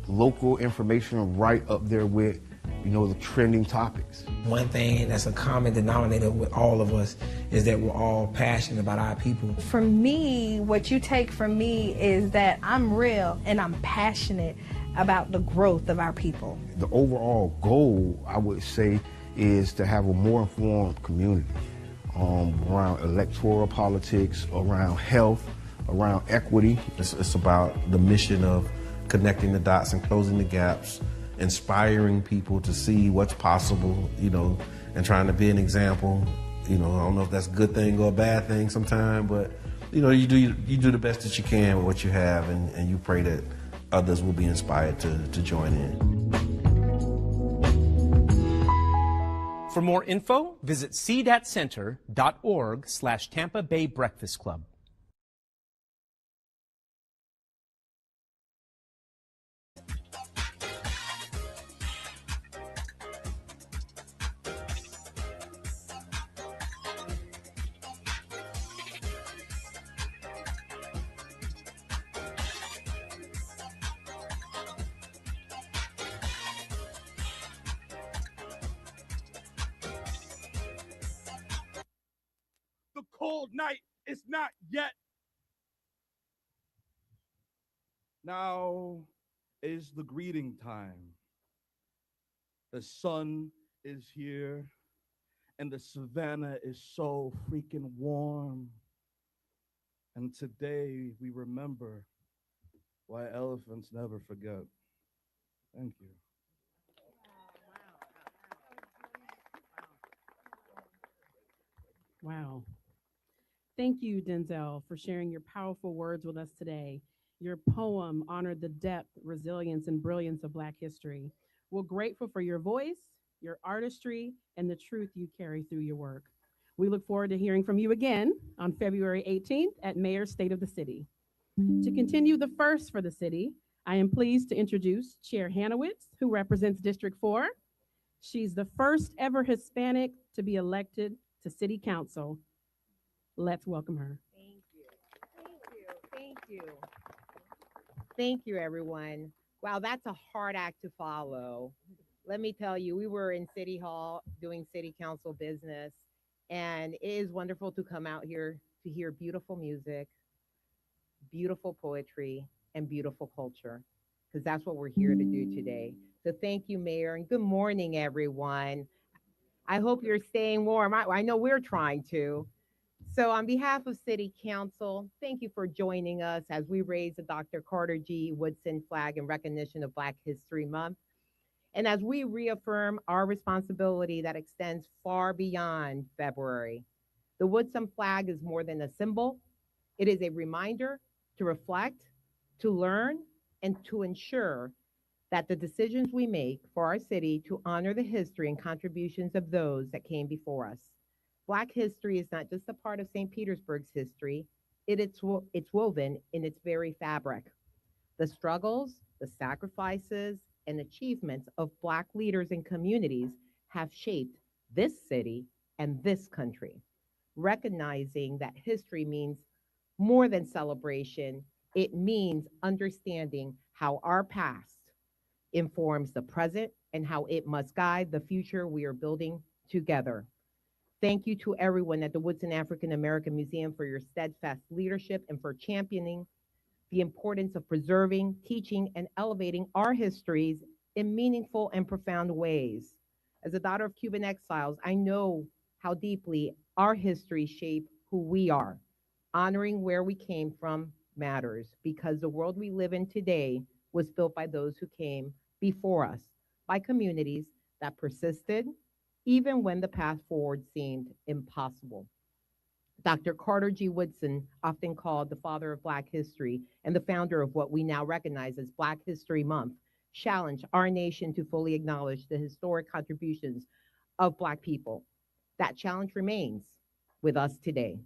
local information right up there with, the trending topics. One thing that's a common denominator with all of us is that we're all passionate about our people. For me, what you take from me is that I'm real and I'm passionate about the growth of our people. The overall goal, I would say, is to have a more informed community. Around electoral politics, around health, around equity. It's about the mission of connecting the dots and closing the gaps, inspiring people to see what's possible, and trying to be an example. I don't know if that's a good thing or a bad thing sometimes, but you do the best that you can with what you have, and you pray that others will be inspired to join in. For more info, visit cdatcenter.org/Tampa Bay Breakfast Club. The cold night is not yet. Now is the greeting time. The sun is here, and the savannah is so freaking warm. And today we remember why elephants never forget. Thank you. Wow. Thank you, Denzel, for sharing your powerful words with us today. Your poem honored the depth, resilience, and brilliance of Black history. We're grateful for your voice, your artistry, and the truth you carry through your work. We look forward to hearing from you again on February 18th at Mayor's State of the City. To continue the first for the city, I am pleased to introduce Chair Hanowitz, who represents District 4. She's the first ever Hispanic to be elected to City Council. Let's welcome her. Thank you. Thank you. Thank you, everyone. Wow, that's a hard act to follow. Let me tell you, we were in City Hall doing City Council business, and it is wonderful to come out here to hear beautiful music, beautiful poetry, and beautiful culture, because that's what we're here to do today. So thank you, Mayor, and good morning, everyone. I hope you're staying warm. I know we're trying to. So on behalf of City Council, thank you for joining us as we raise the Dr. Carter G. Woodson flag in recognition of Black History Month. And as we reaffirm our responsibility that extends far beyond February. The Woodson flag is more than a symbol. It is a reminder to reflect, to learn, and to ensure that the decisions we make for our city to honor the history and contributions of those that came before us. Black history is not just a part of St. Petersburg's history, it's woven in its very fabric. The struggles, the sacrifices, and achievements of Black leaders and communities have shaped this city and this country. Recognizing that history means more than celebration, it means understanding how our past informs the present and how it must guide the future we are building together. Thank you to everyone at the Woodson African American Museum for your steadfast leadership and for championing the importance of preserving, teaching, and elevating our histories in meaningful and profound ways. As a daughter of Cuban exiles, I know how deeply our histories shape who we are. Honoring where we came from matters because the world we live in today was built by those who came before us, by communities that persisted, even when the path forward seemed impossible. Dr. Carter G. Woodson, often called the father of Black history and the founder of what we now recognize as Black History Month, challenged our nation to fully acknowledge the historic contributions of Black people. That challenge remains with us today.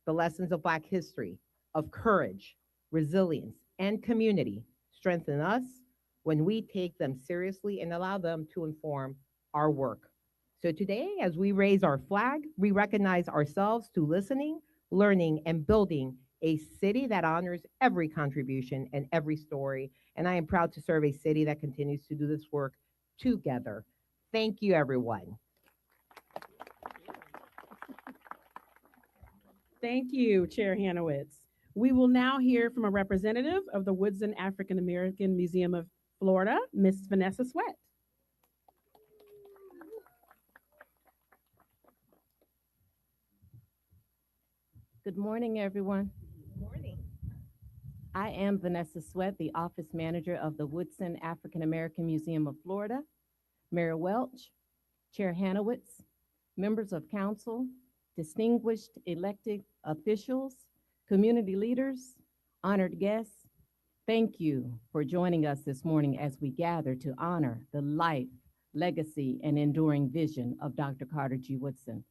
The lessons of Black history, of courage, resilience, and community strengthen us when we take them seriously and allow them to inform our work. So today, as we raise our flag, we recognize ourselves to listening, learning, and building a city that honors every contribution and every story. And I am proud to serve a city that continues to do this work together. Thank you, everyone. Thank you, Chair Hanowitz. We will now hear from a representative of the Woodson African American Museum of Florida, Miss Vanessa Sweat. Good morning, everyone. Good morning. I am Vanessa Sweat, the office manager of the Woodson African American Museum of Florida. Mayor Welch, Chair Hanowitz, members of council, distinguished elected officials, community leaders, honored guests, thank you for joining us this morning as we gather to honor the life, legacy, and enduring vision of Dr. Carter G. Woodson,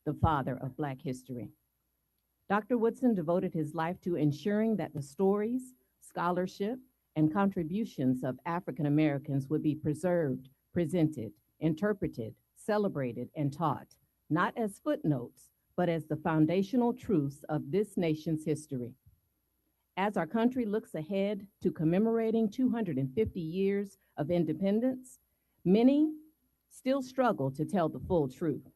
the father of Black history. Dr. Woodson devoted his life to ensuring that the stories, scholarship, and contributions of African Americans would be preserved, presented, interpreted, celebrated, and taught, not as footnotes, but as the foundational truths of this nation's history. As our country looks ahead to commemorating 250 years of independence, many still struggle to tell the full truth.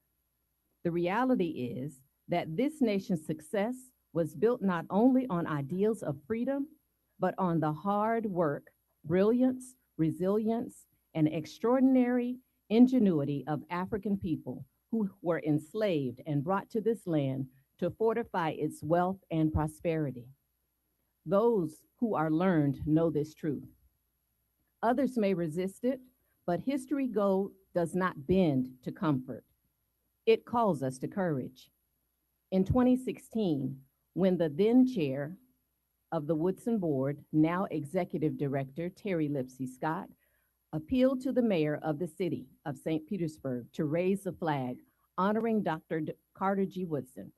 The reality is that this nation's success was built not only on ideals of freedom, but on the hard work, brilliance, resilience, and extraordinary ingenuity of African people who were enslaved and brought to this land to fortify its wealth and prosperity. Those who are learned know this truth. Others may resist it, but history does not bend to comfort. It calls us to courage. In 2016, when the then chair of the Woodson Board, now executive director Terry Lipsey Scott, appealed to the mayor of the city of St. Petersburg to raise the flag honoring Dr. Carter G. Woodson,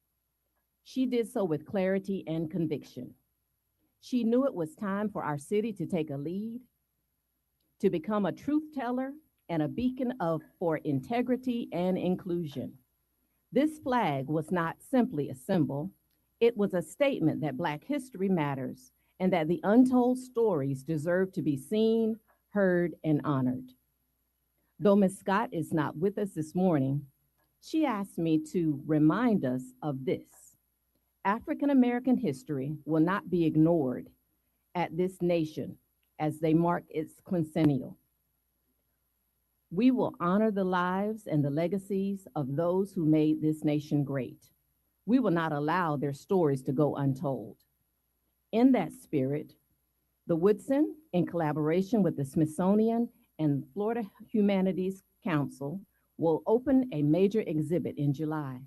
she did so with clarity and conviction. She knew it was time for our city to take a lead, to become a truth teller and a beacon for integrity and inclusion. This flag was not simply a symbol, it was a statement that Black history matters and that the untold stories deserve to be seen, heard, and honored. Though Ms. Scott is not with us this morning, she asked me to remind us of this. African American history will not be ignored at this nation as they mark its quincennial. We will honor the lives and the legacies of those who made this nation great. We will not allow their stories to go untold. In that spirit, the Woodson, in collaboration with the Smithsonian and Florida Humanities Council, will open a major exhibit in July,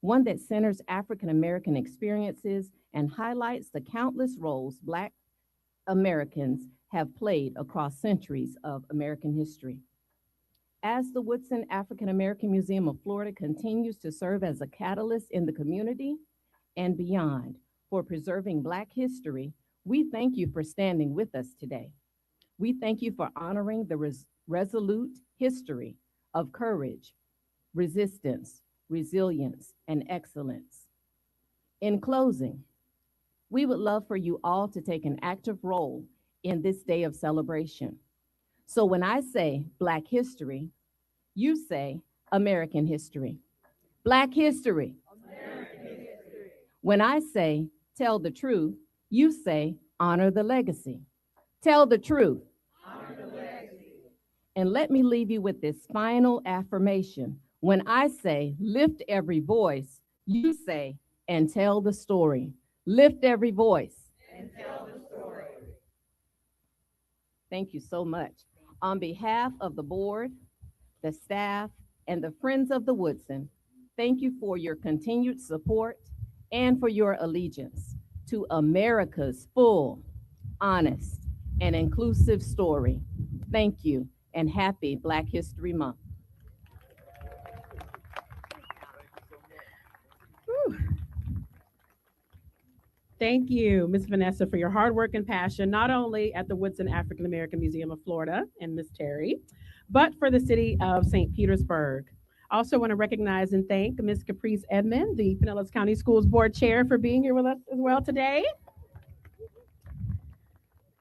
one that centers African American experiences and highlights the countless roles Black Americans have played across centuries of American history. As the Woodson African American Museum of Florida continues to serve as a catalyst in the community and beyond for preserving Black history, we thank you for standing with us today. We thank you for honoring the resolute history of courage, resistance, resilience, and excellence. In closing, we would love for you all to take an active role in this day of celebration. So when I say Black history, you say American history. Black history. American history. When I say tell the truth, you say honor the legacy. Tell the truth. Honor the legacy. And let me leave you with this final affirmation. When I say lift every voice, you say and tell the story. Lift every voice. And tell the story. Thank you so much. On behalf of the board, the staff, and the Friends of the Woodson, thank you for your continued support and for your allegiance to America's full, honest, and inclusive story. Thank you, and happy Black History Month. Thank you, Ms. Vanessa, for your hard work and passion, not only at the Woodson African American Museum of Florida and Ms. Terry, but for the city of St. Petersburg. Also want to recognize and thank Ms. Caprice Edmond, the Pinellas County Schools Board Chair, for being here with us as well today.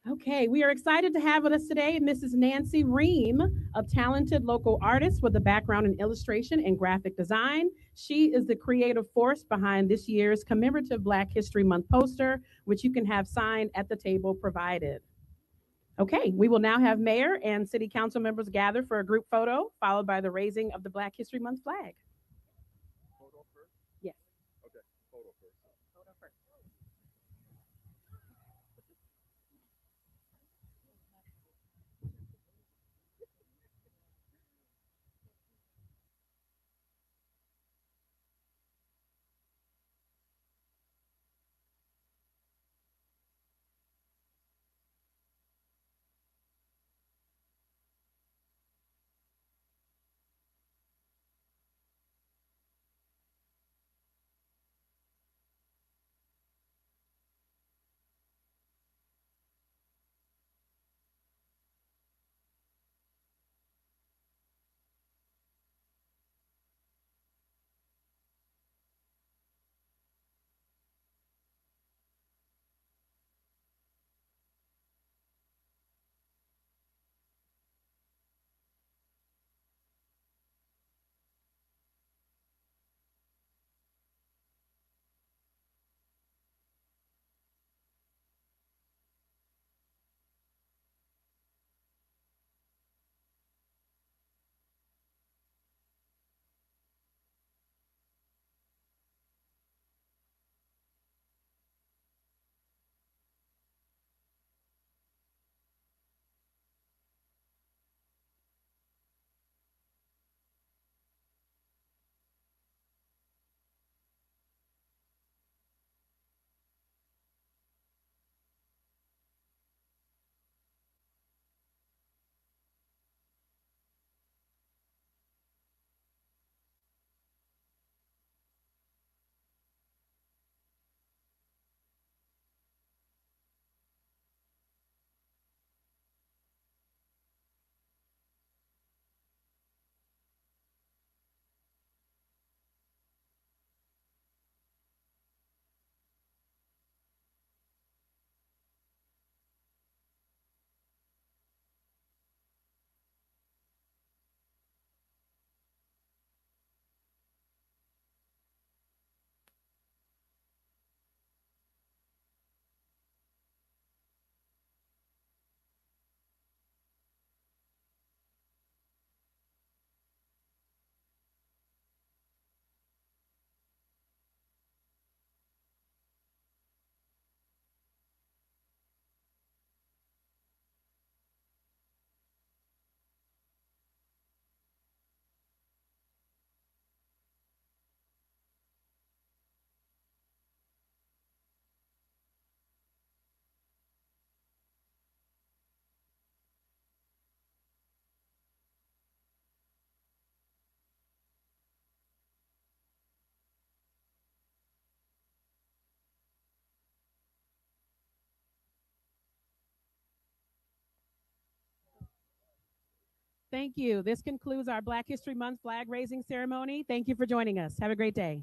Okay, we are excited to have with us today Mrs. Nancy Ream, a talented local artist with a background in illustration and graphic design. She is the creative force behind this year's commemorative Black History Month poster, which you can have signed at the table provided. Okay, we will now have mayor and city council members gather for a group photo, followed by the raising of the Black History Month flag. Yes. Okay, photo first. Photo first. Thank you. This concludes our Black History Month flag raising ceremony. Thank you for joining us. Have a great day.